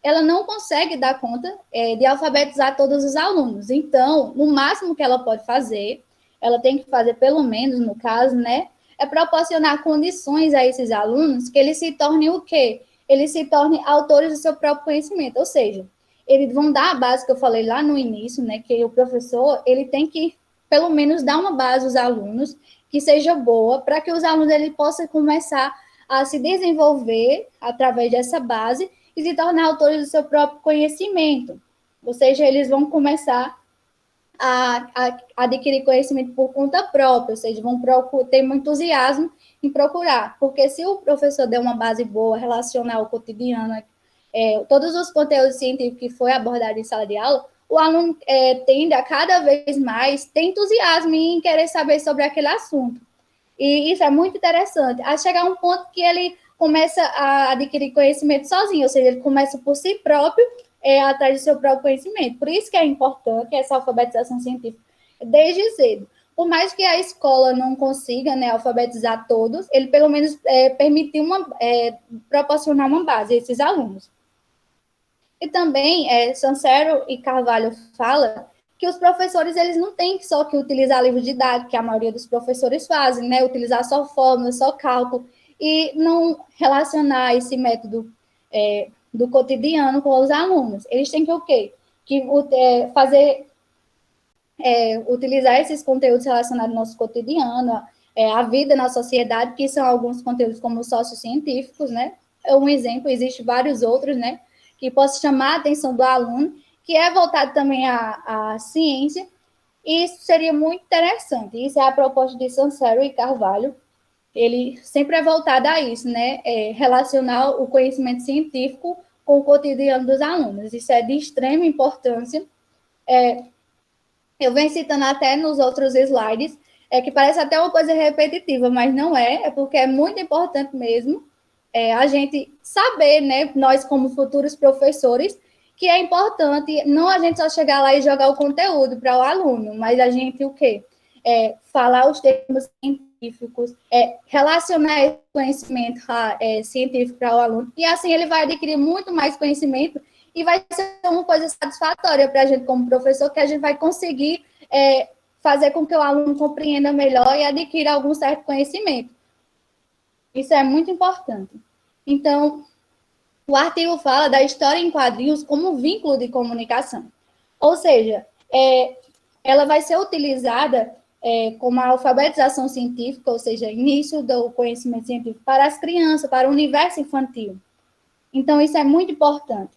ela não consegue dar conta de alfabetizar todos os alunos. Então, no máximo que ela pode fazer, ela tem que fazer, pelo menos no caso, né, é proporcionar condições a esses alunos que eles se tornem o quê? Eles se tornem autores do seu próprio conhecimento, ou seja, eles vão dar a base que eu falei lá no início, né, que o professor, ele tem que, pelo menos, dar uma base aos alunos que seja boa, para que os alunos ele possam começar a se desenvolver através dessa base e se tornar autores do seu próprio conhecimento. Ou seja, eles vão começar a adquirir conhecimento por conta própria, ou seja, vão ter um entusiasmo em procurar. Porque se o professor der uma base boa, relacionar o cotidiano, todos os conteúdos científicos que foi abordado em sala de aula, o aluno tende a cada vez mais ter entusiasmo em querer saber sobre aquele assunto. E isso é muito interessante. A chegar a um ponto que ele começa a adquirir conhecimento sozinho, ou seja, ele começa por si próprio, atrás do seu próprio conhecimento. Por isso que é importante essa alfabetização científica desde cedo. Por mais que a escola não consiga, né, alfabetizar todos, ele pelo menos permitir proporcionar uma base a esses alunos. E também, Sancero e Carvalho fala que os professores eles não têm só que utilizar livro didático, que a maioria dos professores fazem, né? Utilizar só fórmulas, só cálculo, e não relacionar esse método do cotidiano com os alunos. Eles têm que o quê? Utilizar esses conteúdos relacionados ao nosso cotidiano, a vida na sociedade, que são alguns conteúdos como sociocientíficos, né? É um exemplo, existem vários outros, né? Que possa chamar a atenção do aluno, que é voltado também à ciência, e isso seria muito interessante. Isso é a proposta de Sancero e Carvalho. Ele sempre é voltado a isso, né? Relacionar o conhecimento científico com o cotidiano dos alunos. Isso é de extrema importância. Eu venho citando até nos outros slides, que parece até uma coisa repetitiva, mas não é porque é muito importante mesmo a gente saber, né, nós como futuros professores, que é importante não a gente só chegar lá e jogar o conteúdo para o aluno, mas a gente o quê? Falar os termos científicos, relacionar esse conhecimento científico para o aluno, e assim ele vai adquirir muito mais conhecimento e vai ser uma coisa satisfatória para a gente como professor, que a gente vai conseguir fazer com que o aluno compreenda melhor e adquira algum certo conhecimento. Isso é muito importante. Então, o artigo fala da história em quadrinhos como vínculo de comunicação. Ou seja, ela vai ser utilizada como a alfabetização científica, ou seja, início do conhecimento científico para as crianças, para o universo infantil. Então, isso é muito importante.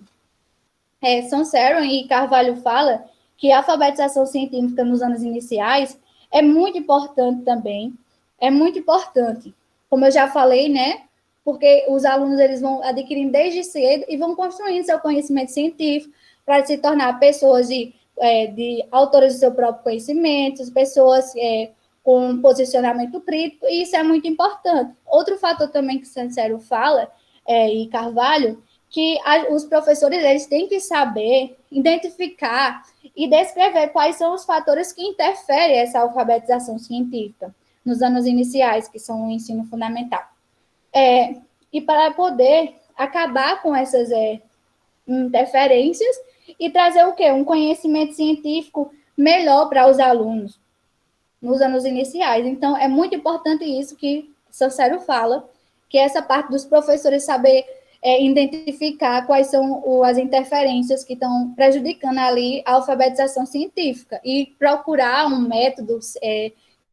Sancero e Carvalho fala que a alfabetização científica nos anos iniciais é muito importante também. É muito importante. Como eu já falei, né? Porque os alunos eles vão adquirindo desde cedo e vão construindo seu conhecimento científico para se tornar pessoas de autores do seu próprio conhecimento, pessoas com posicionamento crítico, e isso é muito importante. Outro fator também que Sancero fala, e Carvalho, que os professores eles têm que saber identificar e descrever quais são os fatores que interferem essa alfabetização científica nos anos iniciais, que são o ensino fundamental. E para poder acabar com essas interferências e trazer o quê? Um conhecimento científico melhor para os alunos nos anos iniciais. Então, é muito importante isso que Sancero fala, que essa parte dos professores saber identificar quais são as interferências que estão prejudicando ali a alfabetização científica e procurar um método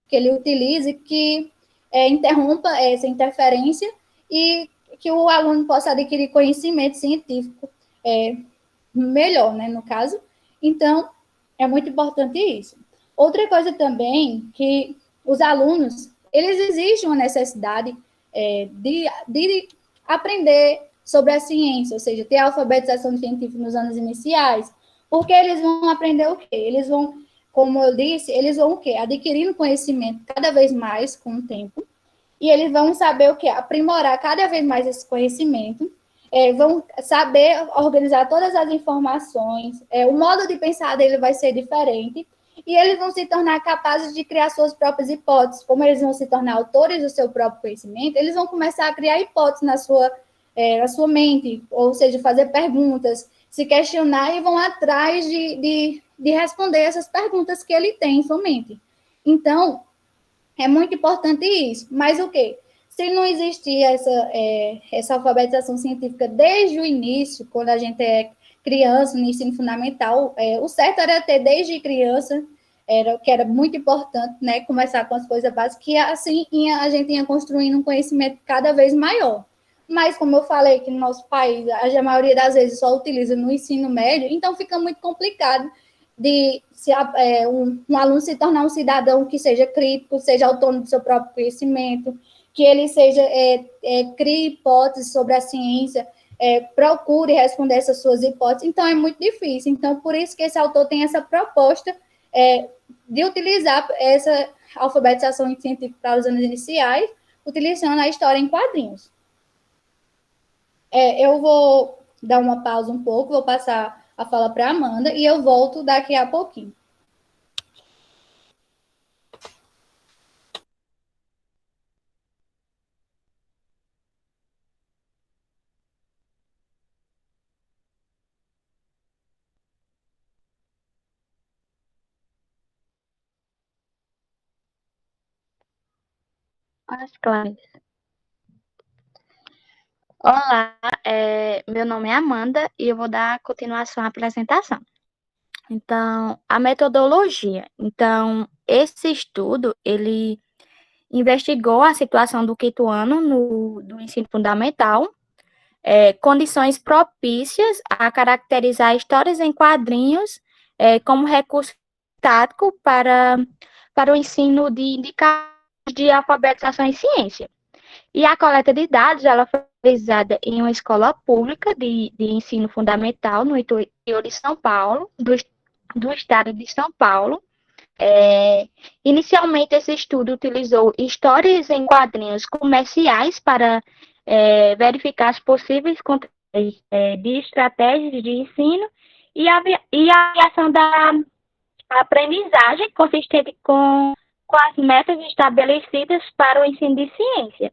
que ele utilize que interrompa essa interferência e que o aluno possa adquirir conhecimento científico melhor, né, no caso. Então, é muito importante isso. Outra coisa também, que os alunos, eles exigem uma necessidade de aprender sobre a ciência, ou seja, ter alfabetização científica nos anos iniciais, porque eles vão aprender o quê? Eles vão, como eu disse, eles vão o quê? Adquirindo conhecimento cada vez mais com o tempo, e eles vão saber o quê? Aprimorar cada vez mais esse conhecimento, vão saber organizar todas as informações, o modo de pensar dele vai ser diferente, e eles vão se tornar capazes de criar suas próprias hipóteses. Como eles vão se tornar autores do seu próprio conhecimento, eles vão começar a criar hipóteses a sua mente, ou seja, fazer perguntas, se questionar e vão atrás de responder essas perguntas que ele tem em sua mente. Então, é muito importante isso. Mas o quê? Se não existir essa alfabetização científica desde o início, quando a gente é criança, no ensino fundamental, o certo era ter desde criança, que era muito importante, né, começar com as coisas básicas, que assim a gente ia construindo um conhecimento cada vez maior. Mas, como eu falei, que no nosso país, a maioria das vezes só utiliza no ensino médio, então fica muito complicado de se, um aluno se tornar um cidadão que seja crítico, seja autônomo do seu próprio conhecimento, que ele seja crie hipóteses sobre a ciência, procure responder essas suas hipóteses. Então, é muito difícil. Então, por isso que esse autor tem essa proposta de utilizar essa alfabetização científica para os anos iniciais, utilizando a história em quadrinhos. Eu vou dar uma pausa um pouco, vou passar a fala para a Amanda e eu volto daqui a pouquinho. Claro. Olá, meu nome é Amanda e eu vou dar continuação à apresentação. Então, a metodologia. Então, esse estudo, ele investigou a situação do quinto ano do ensino fundamental, condições propícias a caracterizar histórias em quadrinhos como recurso tático para o ensino de indicadores de alfabetização em ciência. E a coleta de dados, ela foi realizada em uma escola pública de ensino fundamental no interior de São Paulo, do estado de São Paulo. Inicialmente, esse estudo utilizou histórias em quadrinhos comerciais para verificar as possíveis de estratégias de ensino e a avaliação da aprendizagem consistente com as metas estabelecidas para o ensino de ciência.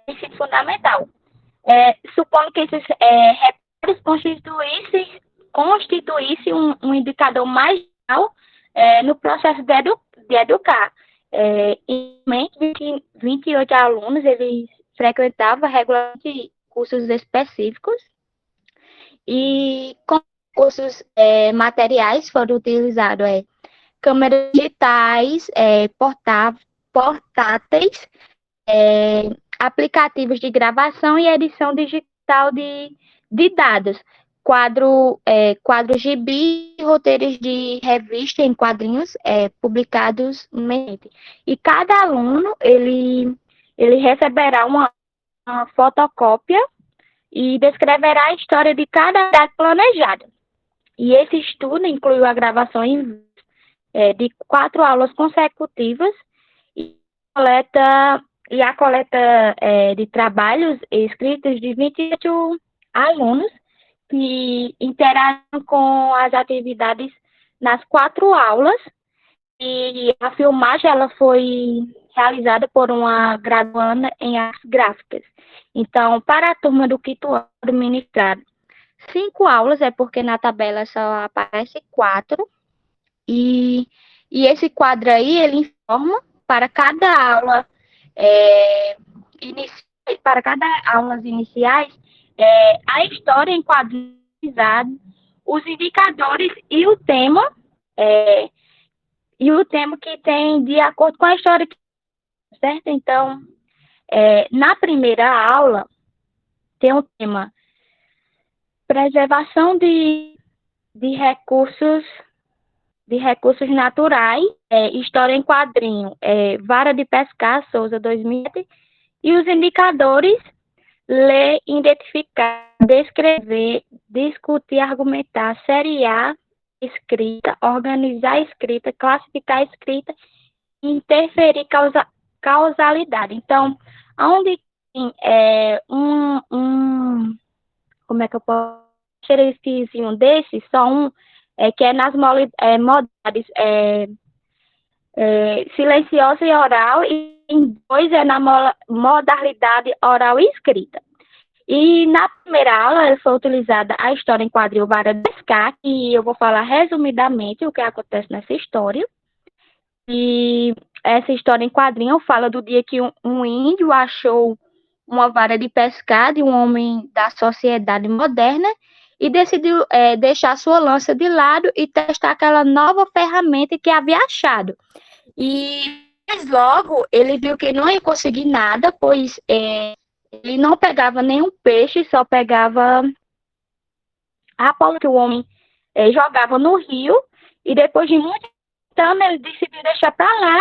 Ensino fundamental. Supondo que esses recursos constituíssem um indicador mais geral no processo de educar. Inicialmente, 28 alunos, eles frequentavam regularmente cursos específicos e com cursos materiais foram utilizados câmeras digitais, portáteis, aplicativos de gravação e edição digital de dados, quadro gibi, roteiros de revista em quadrinhos publicados mensalmente. E cada aluno, ele receberá uma fotocópia e descreverá a história de cada data planejada. E esse estudo incluiu a gravação de 4 aulas consecutivas e a coleta de trabalhos escritos de 28 alunos que interagem com as atividades nas 4 aulas, e a filmagem ela foi realizada por uma graduanda em artes gráficas. Então, para a turma do quinto ano, ministrar 5 aulas, porque na tabela só aparece 4, e esse quadro aí, ele informa para cada aula para cada aulas iniciais, a história em quadrinhos, os indicadores e o tema que tem de acordo com a história, certo? Então, na primeira aula tem o tema preservação de recursos naturais, história em quadrinho, Vara de Pescar, Souza 2007, e os indicadores: ler, identificar, descrever, discutir, argumentar, seriar escrita, organizar a escrita, classificar a escrita, interferir causalidade. Então, onde tem como é que eu posso xerefizinho desse, só um, que é nas modalidades silenciosa e oral, e em 2 é na modalidade oral e escrita. E na primeira aula foi utilizada a história em quadril Vara de Pescar, e eu vou falar resumidamente o que acontece nessa história. E essa história em quadrinho fala do dia que um índio achou uma vara de pescar de um homem da sociedade moderna e decidiu deixar sua lança de lado e testar aquela nova ferramenta que havia achado. Mas logo ele viu que não ia conseguir nada, pois ele não pegava nenhum peixe, só pegava a bola que o homem jogava no rio, e depois de muito tempo ele decidiu deixar para lá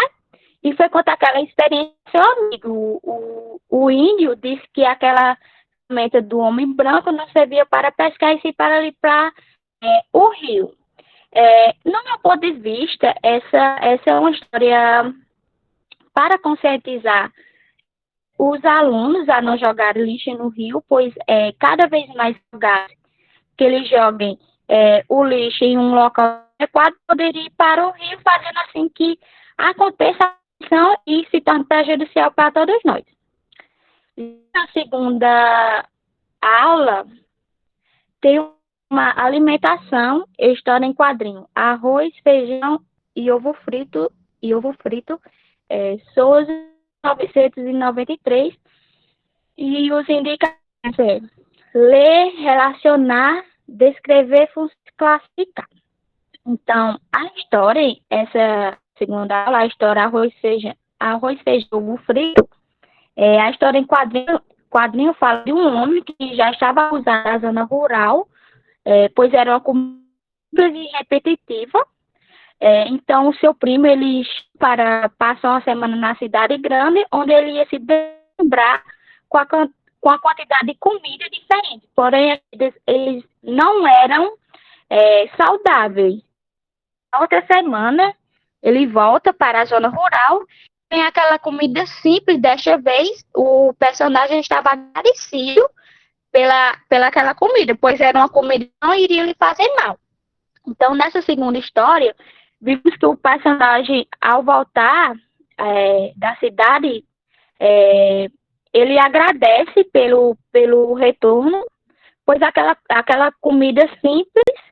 e foi contar aquela experiência ao seu amigo. O índio disse que aquela ferramenta do homem branco não servia para pescar e sim para limpar o rio. No meu ponto de vista, essa é uma história para conscientizar os alunos a não jogar lixo no rio, pois cada vez mais lugares que eles joguem o lixo em um local adequado poderia ir para o rio, fazendo assim que aconteça a ação e se torne prejudicial para todos nós. Na segunda aula, tem uma alimentação, história em quadrinho, arroz, feijão e ovo frito, Souza 993, e os indicadores ler, relacionar, descrever, classificar. Então, a história, essa segunda aula, a história arroz, feijão, ovo frito, a história em quadrinho fala de um homem que já estava acusado na zona rural, pois era uma comida repetitiva. Então, o seu primo, ele passar uma semana na cidade grande, onde ele ia se lembrar com a quantidade de comida diferente. Porém, eles não eram saudáveis. Na outra semana, ele volta para a zona rural, tem aquela comida simples. Desta vez, o personagem estava agradecido pela aquela comida, pois era uma comida que não iria lhe fazer mal. Então, nessa segunda história, vimos que o personagem, ao voltar da cidade, ele agradece pelo retorno, pois aquela comida simples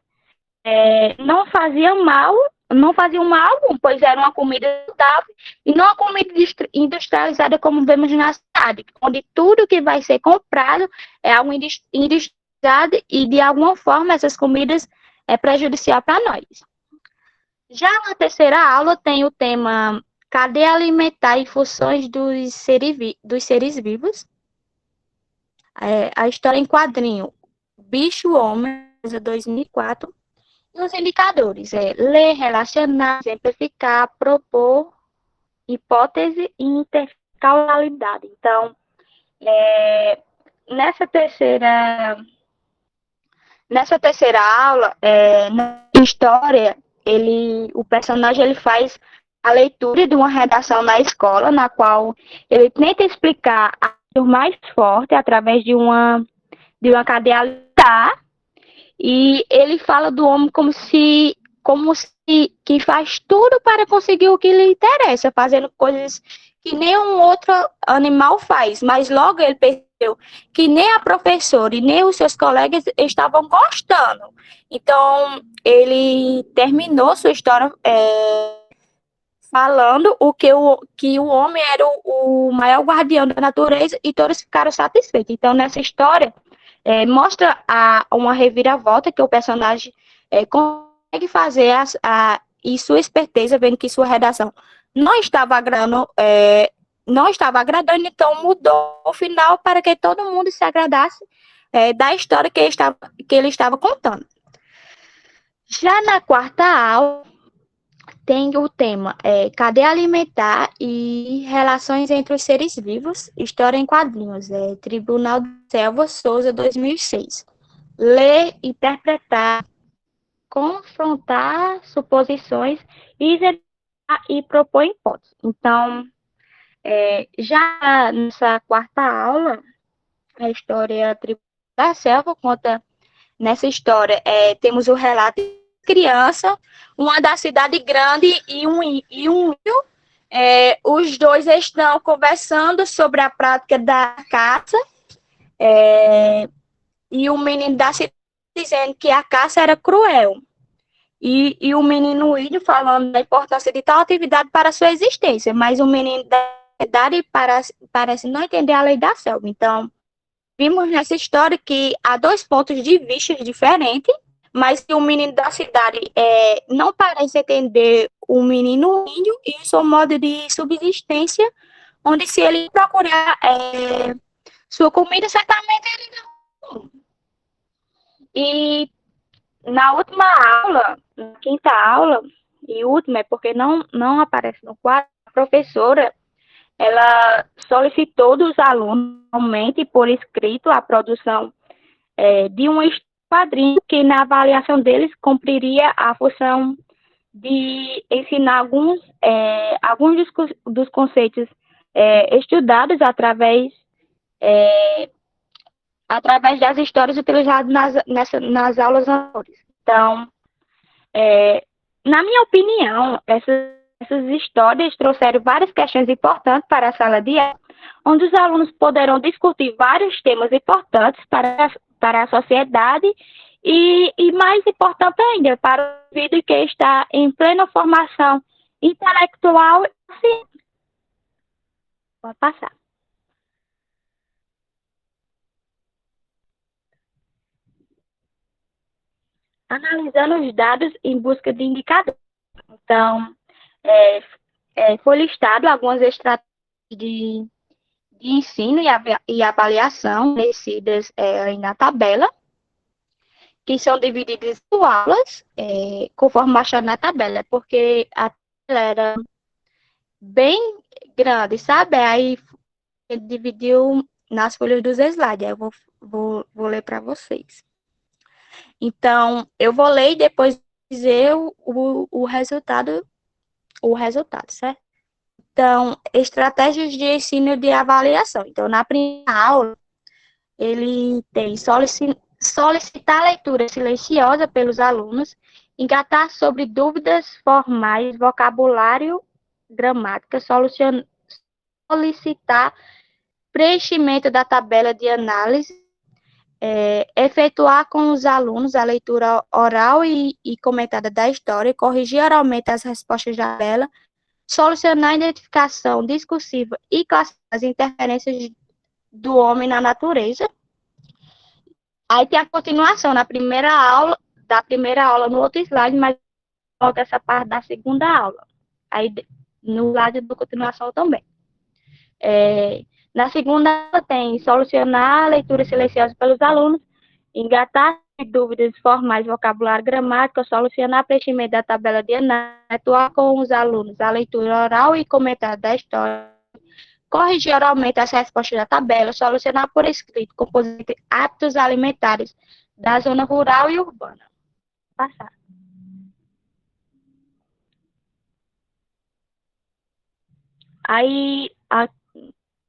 não fazia mal algum, pois era uma comida saudável e não uma comida industrializada como vemos na cidade, onde tudo que vai ser comprado é algo industrializado e de alguma forma essas comidas é prejudicial para nós. Já na terceira aula tem o tema cadeia alimentar e funções dos seres vivos. A história em quadrinho Bicho Homem, 2004. E os indicadores ler, relacionar, exemplificar, propor, hipótese e intercausalidade. Então, nessa terceira aula, na história, o personagem ele faz a leitura de uma redação na escola, na qual ele tenta explicar a dor mais forte através de uma cadeia alimentar, e ele fala do homem como se que faz tudo para conseguir o que lhe interessa, fazendo coisas que nenhum outro animal faz, mas logo ele percebeu que nem a professora e nem os seus colegas estavam gostando. Então, ele terminou sua história falando que o homem era o maior guardião da natureza e todos ficaram satisfeitos. Então, nessa história, mostra uma reviravolta que o personagem consegue fazer e sua esperteza, vendo que sua redação não estava agradando, então mudou o final para que todo mundo se agradasse da história que ele estava contando. Já na quarta aula, tem o tema cadeia alimentar e relações entre os seres vivos, história em quadrinhos, Tribunal de Selva, Souza, 2006. Ler, interpretar, confrontar suposições e propor hipóteses. Então, já nessa quarta aula, a história Tribunal da Selva conta, nessa história, temos o relato de criança, uma da cidade grande e um índio. Os dois estão conversando sobre a prática da caça. E o menino da cidade dizendo que a caça era cruel. E o menino William falando da importância de tal atividade para a sua existência, mas o menino da cidade parece não entender a lei da selva. Então, vimos nessa história que há dois pontos de vista diferentes, mas que o menino da cidade não parece entender o menino índio e o seu modo de subsistência, onde se ele procurar sua comida, certamente ele não. E na última aula, na quinta aula, e última é porque não aparece no quadro, a professora, ela solicitou dos alunos, somente por escrito, a produção de um quadrinho que, na avaliação deles, cumpriria a função de ensinar alguns dos conceitos estudados através das histórias utilizadas nas aulas anteriores. Então, na minha opinião, essas histórias trouxeram várias questões importantes para a sala de aula, onde os alunos poderão discutir vários temas importantes para a sociedade e mais importante ainda, para o indivíduo que está em plena formação intelectual. Sim. Pode passar. Analisando os dados em busca de indicadores. Então, foi listado algumas estratégias de ensino e avaliação conhecidas aí na tabela, que são divididas por aulas, conforme mostrado na tabela, porque a tabela era bem grande, sabe? Aí ele dividiu nas folhas dos slides, aí eu vou ler para vocês. Então, eu vou ler e depois dizer o resultado, certo? Então, estratégias de ensino e de avaliação. Então, na primeira aula, ele tem solicitar a leitura silenciosa pelos alunos, engatar sobre dúvidas formais, vocabulário, gramática, solicitar preenchimento da tabela de análise, efetuar com os alunos a leitura oral e comentada da história, corrigir oralmente as respostas da tabela, solucionar a identificação discursiva e classificar as interferências do homem na natureza. Aí tem a continuação da primeira aula no outro slide, mas volta essa parte da segunda aula. Aí no lado da continuação também. Na segunda aula tem solucionar a leitura silenciosa pelos alunos, engatar dúvidas formais, vocabulário, gramática, solucionar preenchimento da tabela de análise, atuar com os alunos a leitura oral e comentário da história, corrigir oralmente as respostas da tabela, solucionar por escrito composição entre hábitos alimentares da zona rural e urbana. Passar. Aí,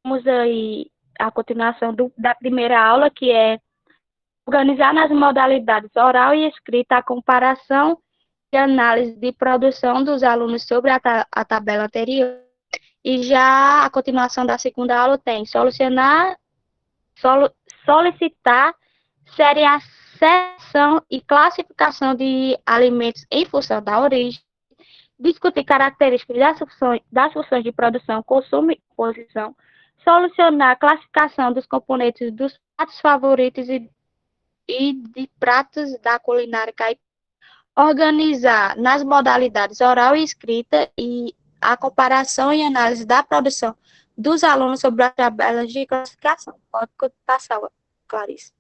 vamos aí a continuação da primeira aula, que é organizar nas modalidades oral e escrita a comparação e análise de produção dos alunos sobre a tabela anterior. E já a continuação da segunda aula tem solicitar seriação e classificação de alimentos em função da origem, discutir características das funções de produção, consumo e composição, solucionar a classificação dos componentes dos pratos favoritos e de pratos da culinária caipira, organizar nas modalidades oral e escrita e a comparação e análise da produção dos alunos sobre as tabelas de classificação. Pode passar, Clarice.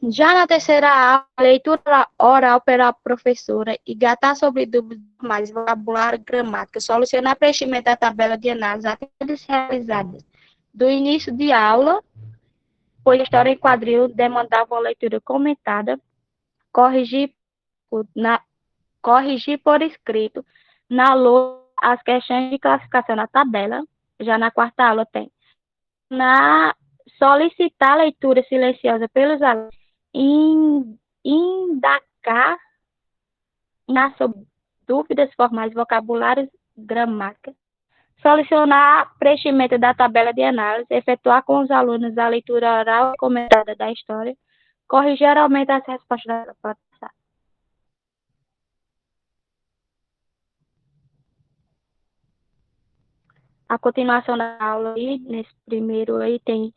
Já na terceira aula, leitura oral pela professora e gatar sobre dúvidas mais vocabulário, gramática, solucionar preenchimento da tabela de análise, atividades realizadas do início de aula, pois a história em quadril demandava uma leitura comentada, corrigir por escrito na lousa as questões de classificação na tabela. Já na quarta aula tem solicitar a leitura silenciosa pelos alunos, indagar sobre dúvidas formais, vocabulários, gramática, solucionar preenchimento da tabela de análise, efetuar com os alunos a leitura oral e comentada da história, corrigir oralmente as respostas da prova. A continuação da aula aí, nesse primeiro aí, tem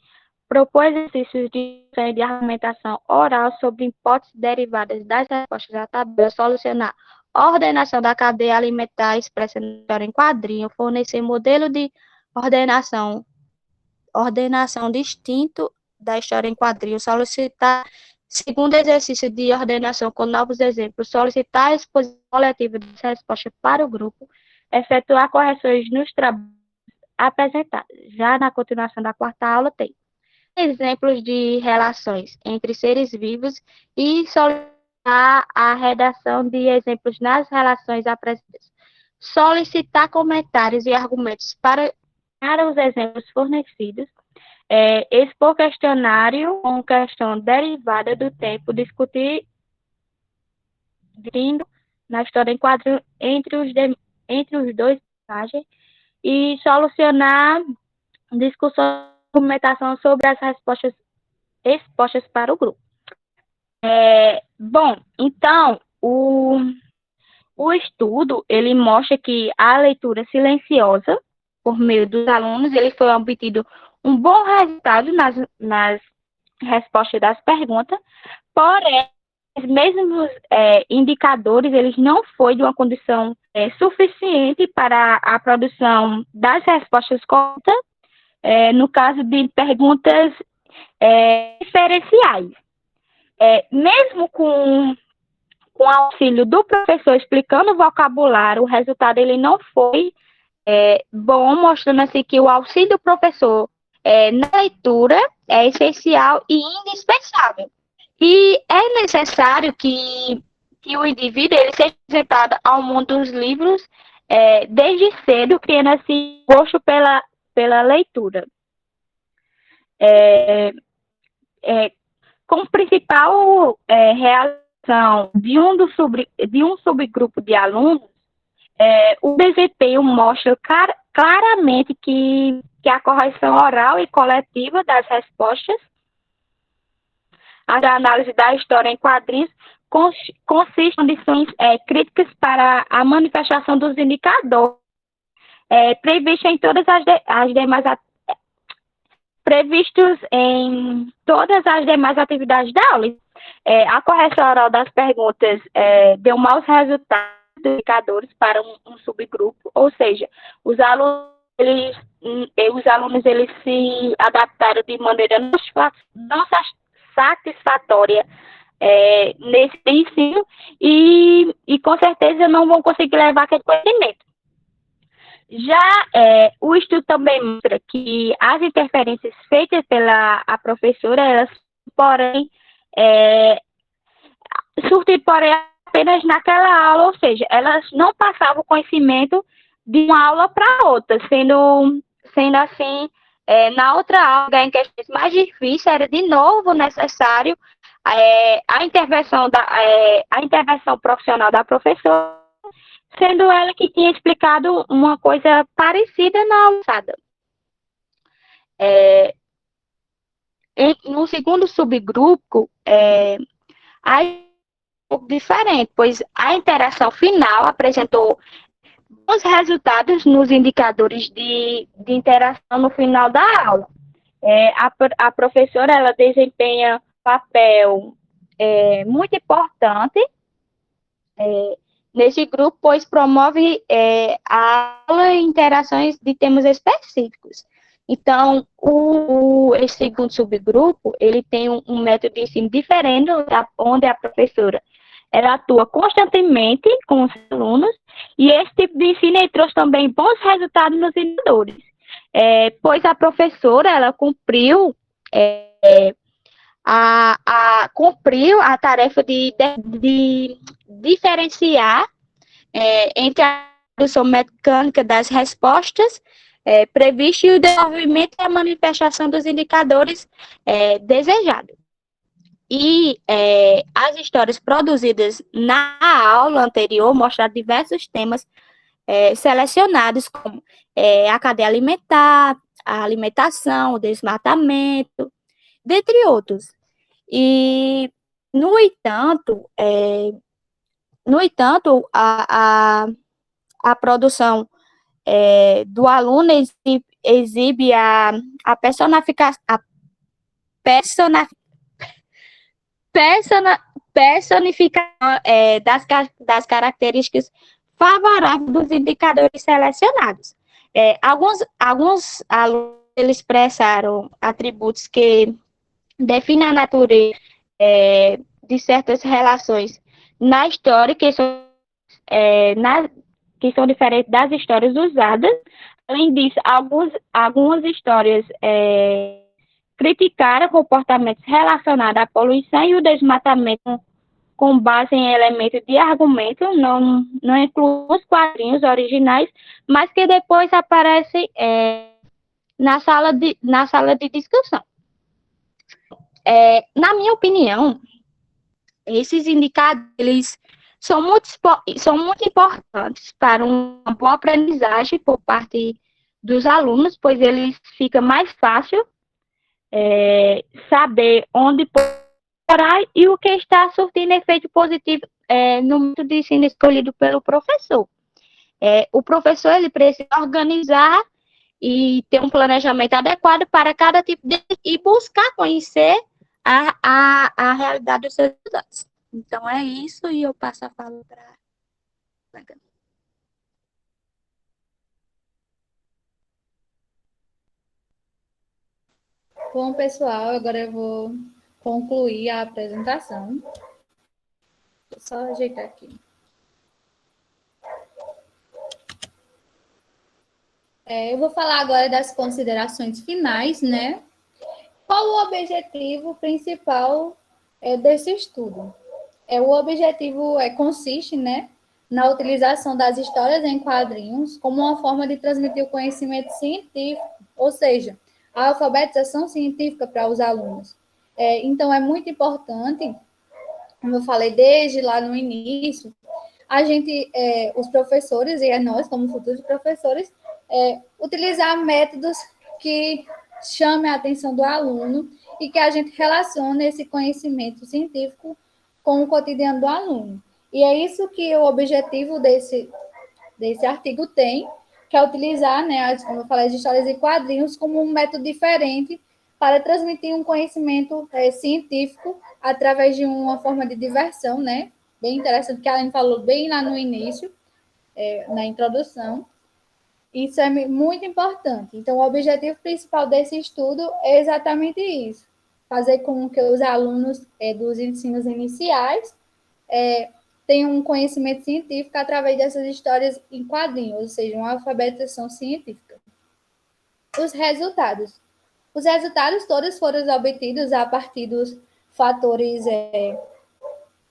propor exercícios de argumentação oral sobre hipóteses derivadas das respostas da tabela, solucionar ordenação da cadeia alimentar expressa na história em quadrinho, fornecer modelo de ordenação distinto da história em quadrinho, solicitar segundo exercício de ordenação com novos exemplos, solicitar a exposição coletiva das respostas para o grupo, efetuar correções nos trabalhos apresentados. Já na continuação da quarta aula tem exemplos de relações entre seres vivos e solicitar a redação de exemplos nas relações apresentadas. Solicitar comentários e argumentos para os exemplos fornecidos. Expor questionário com questão derivada do tempo, discutir na história em quadrinho entre os dois personagens e solucionar discussão e argumentação sobre as respostas expostas para o grupo. Bom, então, o estudo, ele mostra que a leitura silenciosa, por meio dos alunos, ele foi obtido um bom resultado nas respostas das perguntas, porém, os mesmos indicadores, eles não foi de uma condição suficiente para a produção das respostas corretas, no caso de perguntas diferenciais. Mesmo com auxílio do professor explicando o vocabulário, o resultado ele não foi bom, mostrando assim que o auxílio do professor na leitura é essencial e indispensável. E é necessário que o indivíduo ele seja apresentado ao mundo dos livros desde cedo, criando assim gosto pela leitura. Como principal realização de um subgrupo de alunos, o desempenho mostra claramente que a correção oral e coletiva das respostas, a análise da história em quadrinhos, consiste em condições críticas para a manifestação dos indicadores previstos em todas as demais atividades da aula. A correção oral das perguntas deu maus resultados dos indicadores para um subgrupo, ou seja, os alunos eles se adaptaram de maneira não satisfatória nesse ensino e com certeza não vão conseguir levar aquele conhecimento. Já o estudo também mostra que as interferências feitas pela professora, elas, porém, porém apenas naquela aula, ou seja, elas não passavam o conhecimento de uma aula para outra, sendo assim, na outra aula, em questões mais difíceis, era de novo necessário a intervenção profissional da professora, sendo ela que tinha explicado uma coisa parecida na aula passada. No segundo subgrupo, aí um pouco diferente, pois a interação final apresentou bons resultados nos indicadores de interação no final da aula. A professora ela desempenha papel muito importante nesse grupo, pois promove a aula e interações de temas específicos. Então, esse segundo subgrupo, ele tem um método de ensino diferente, onde a professora ela atua constantemente com os alunos, e esse tipo de ensino trouxe também bons resultados nos indicadores, pois a professora ela cumpriu a tarefa de diferenciar entre a produção mecânica das respostas previsto e o desenvolvimento e a manifestação dos indicadores desejados. E as histórias produzidas na aula anterior mostraram diversos temas selecionados, como a cadeia alimentar, a alimentação, o desmatamento, dentre outros. E, no entanto, a produção do aluno exibe a persona, persona, personificação das características favoráveis dos indicadores selecionados. Alguns alunos eles expressaram atributos que definem a natureza de certas relações na história, que são diferentes das histórias usadas. Além disso, algumas histórias criticaram comportamentos relacionados à poluição e o desmatamento com base em elementos de argumento, não incluem os quadrinhos originais, mas que depois aparecem na sala de discussão. Na minha opinião, esses indicadores são muito importantes para uma boa aprendizagem por parte dos alunos, pois eles fica mais fácil saber onde parar e o que está surtindo efeito positivo no método de ensino escolhido pelo professor. O professor ele precisa organizar e ter um planejamento adequado para cada tipo e buscar conhecer a realidade dos seus estudantes. Então, é isso, e eu passo a fala para a Gabi. Bom, pessoal, agora eu vou concluir a apresentação. Vou só ajeitar aqui. Eu vou falar agora das considerações finais, né? Qual o objetivo principal desse estudo? O objetivo consiste, né, na utilização das histórias em quadrinhos como uma forma de transmitir o conhecimento científico, ou seja, a alfabetização científica para os alunos. Então, é muito importante, como eu falei desde lá no início, a gente, os professores e nós, como futuros professores, utilizar métodos que chamem a atenção do aluno e que a gente relacione esse conhecimento científico com o cotidiano do aluno. E é isso que o objetivo desse artigo tem, que é utilizar, né, como eu falei, as histórias em quadrinhos como um método diferente para transmitir um conhecimento científico através de uma forma de diversão, né? Bem interessante, que a Aline falou bem lá no início, na introdução. Isso é muito importante. Então, o objetivo principal desse estudo é exatamente isso, fazer com que os alunos dos ensinos iniciais tenham um conhecimento científico através dessas histórias em quadrinhos, ou seja, uma alfabetização científica. Os resultados. Os resultados todos foram obtidos a partir dos fatores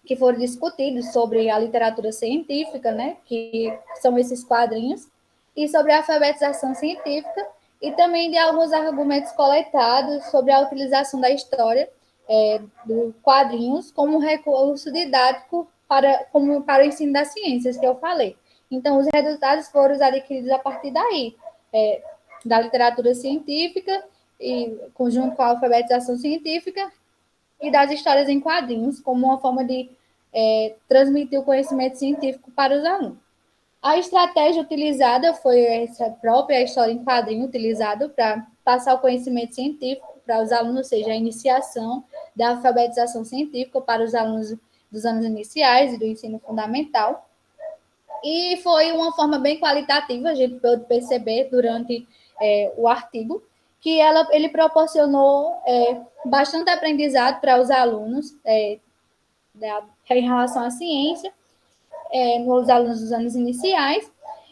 que foram discutidos sobre a literatura científica, né, que são esses quadrinhos, e sobre a alfabetização científica, e também de alguns argumentos coletados sobre a utilização da história dos quadrinhos como recurso didático para o ensino das ciências, que eu falei. Então, os resultados foram adquiridos a partir daí, da literatura científica, e conjunto com a alfabetização científica, e das histórias em quadrinhos, como uma forma de transmitir o conhecimento científico para os alunos. A estratégia utilizada foi essa própria história em quadrinho utilizada para passar o conhecimento científico para os alunos, ou seja, a iniciação da alfabetização científica para os alunos dos anos iniciais e do ensino fundamental. E foi uma forma bem qualitativa, a gente pôde perceber durante o artigo, que ele proporcionou bastante aprendizado para os alunos em relação à ciência, nos alunos dos anos iniciais,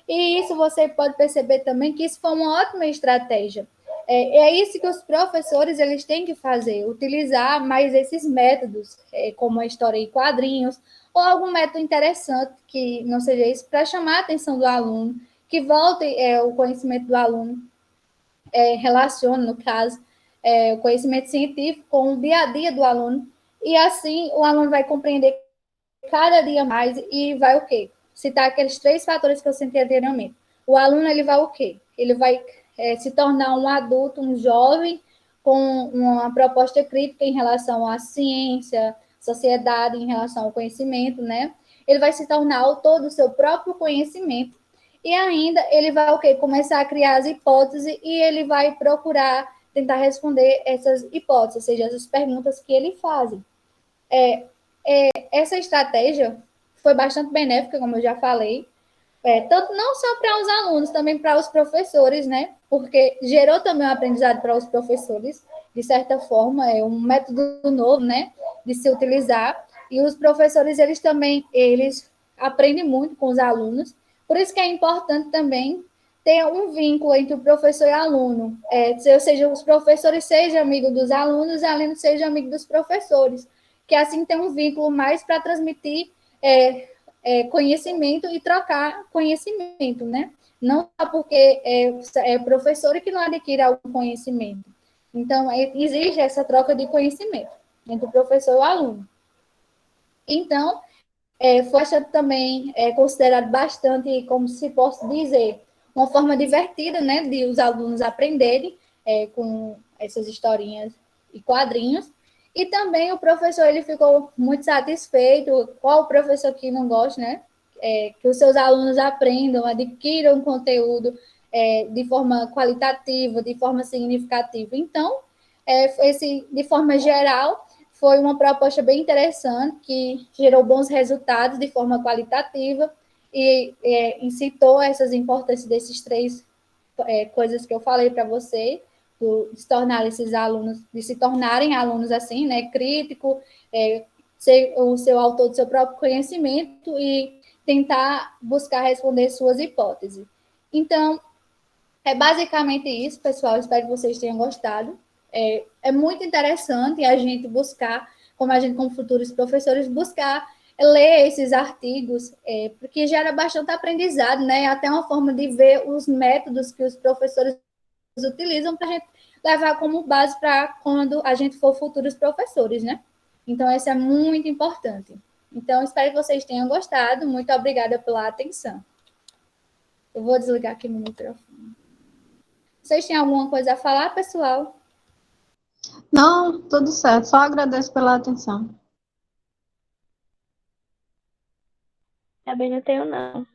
e isso você pode perceber também que isso foi uma ótima estratégia. É isso que os professores eles têm que fazer, utilizar mais esses métodos, como a história em quadrinhos, ou algum método interessante que não seja isso, para chamar a atenção do aluno, que volte o conhecimento do aluno, relacione, no caso, o conhecimento científico com o dia a dia do aluno, e assim o aluno vai compreender cada dia mais e vai o quê? citar aqueles 3 fatores que eu citei anteriormente. O aluno, ele vai o quê? Ele vai se tornar um adulto, um jovem, com uma proposta crítica em relação à ciência, sociedade, em relação ao conhecimento, né? Ele vai se tornar autor do seu próprio conhecimento e ainda ele vai o quê? Começar a criar as hipóteses e ele vai procurar tentar responder essas hipóteses, ou seja, essas perguntas que ele faz. Essa estratégia foi bastante benéfica, como eu já falei, tanto não só para os alunos, também para os professores, né? Porque gerou também um aprendizado para os professores, de certa forma, é um método novo, né? De se utilizar. E os professores, eles também, eles aprendem muito com os alunos. Por isso que é importante também ter um vínculo entre o professor e o aluno. Ou seja, os professores sejam amigos dos alunos e os alunos sejam amigos dos professores. Que assim tem um vínculo mais para transmitir conhecimento e trocar conhecimento, né? Não só porque é professor que não adquire algum conhecimento. Então, exige essa troca de conhecimento entre o professor e o aluno. Então, foi também considerado bastante, como se posso dizer, uma forma divertida, né, de os alunos aprenderem com essas historinhas e quadrinhos. E também o professor ele ficou muito satisfeito. Qual o professor que não gosta, né? Que os seus alunos aprendam, adquiram conteúdo de forma qualitativa, de forma significativa. Então, de forma geral, foi uma proposta bem interessante, que gerou bons resultados de forma qualitativa e incitou essas importâncias desses 3 coisas que eu falei para vocês, de se tornar esses alunos, de se tornarem alunos assim, né, crítico, ser o seu autor do seu próprio conhecimento e tentar buscar responder suas hipóteses. Então, é basicamente isso, pessoal. Espero que vocês tenham gostado. É muito interessante a gente buscar, como futuros professores, buscar ler esses artigos, porque gera bastante aprendizado, né? Até uma forma de ver os métodos que os professores utilizam para a gente levar como base para quando a gente for futuros professores, né? Então, isso é muito importante. Então, espero que vocês tenham gostado. Muito obrigada pela atenção. Eu vou desligar aqui meu microfone. Vocês têm alguma coisa a falar, pessoal? Não, tudo certo. Só agradeço pela atenção. Também não tenho, não.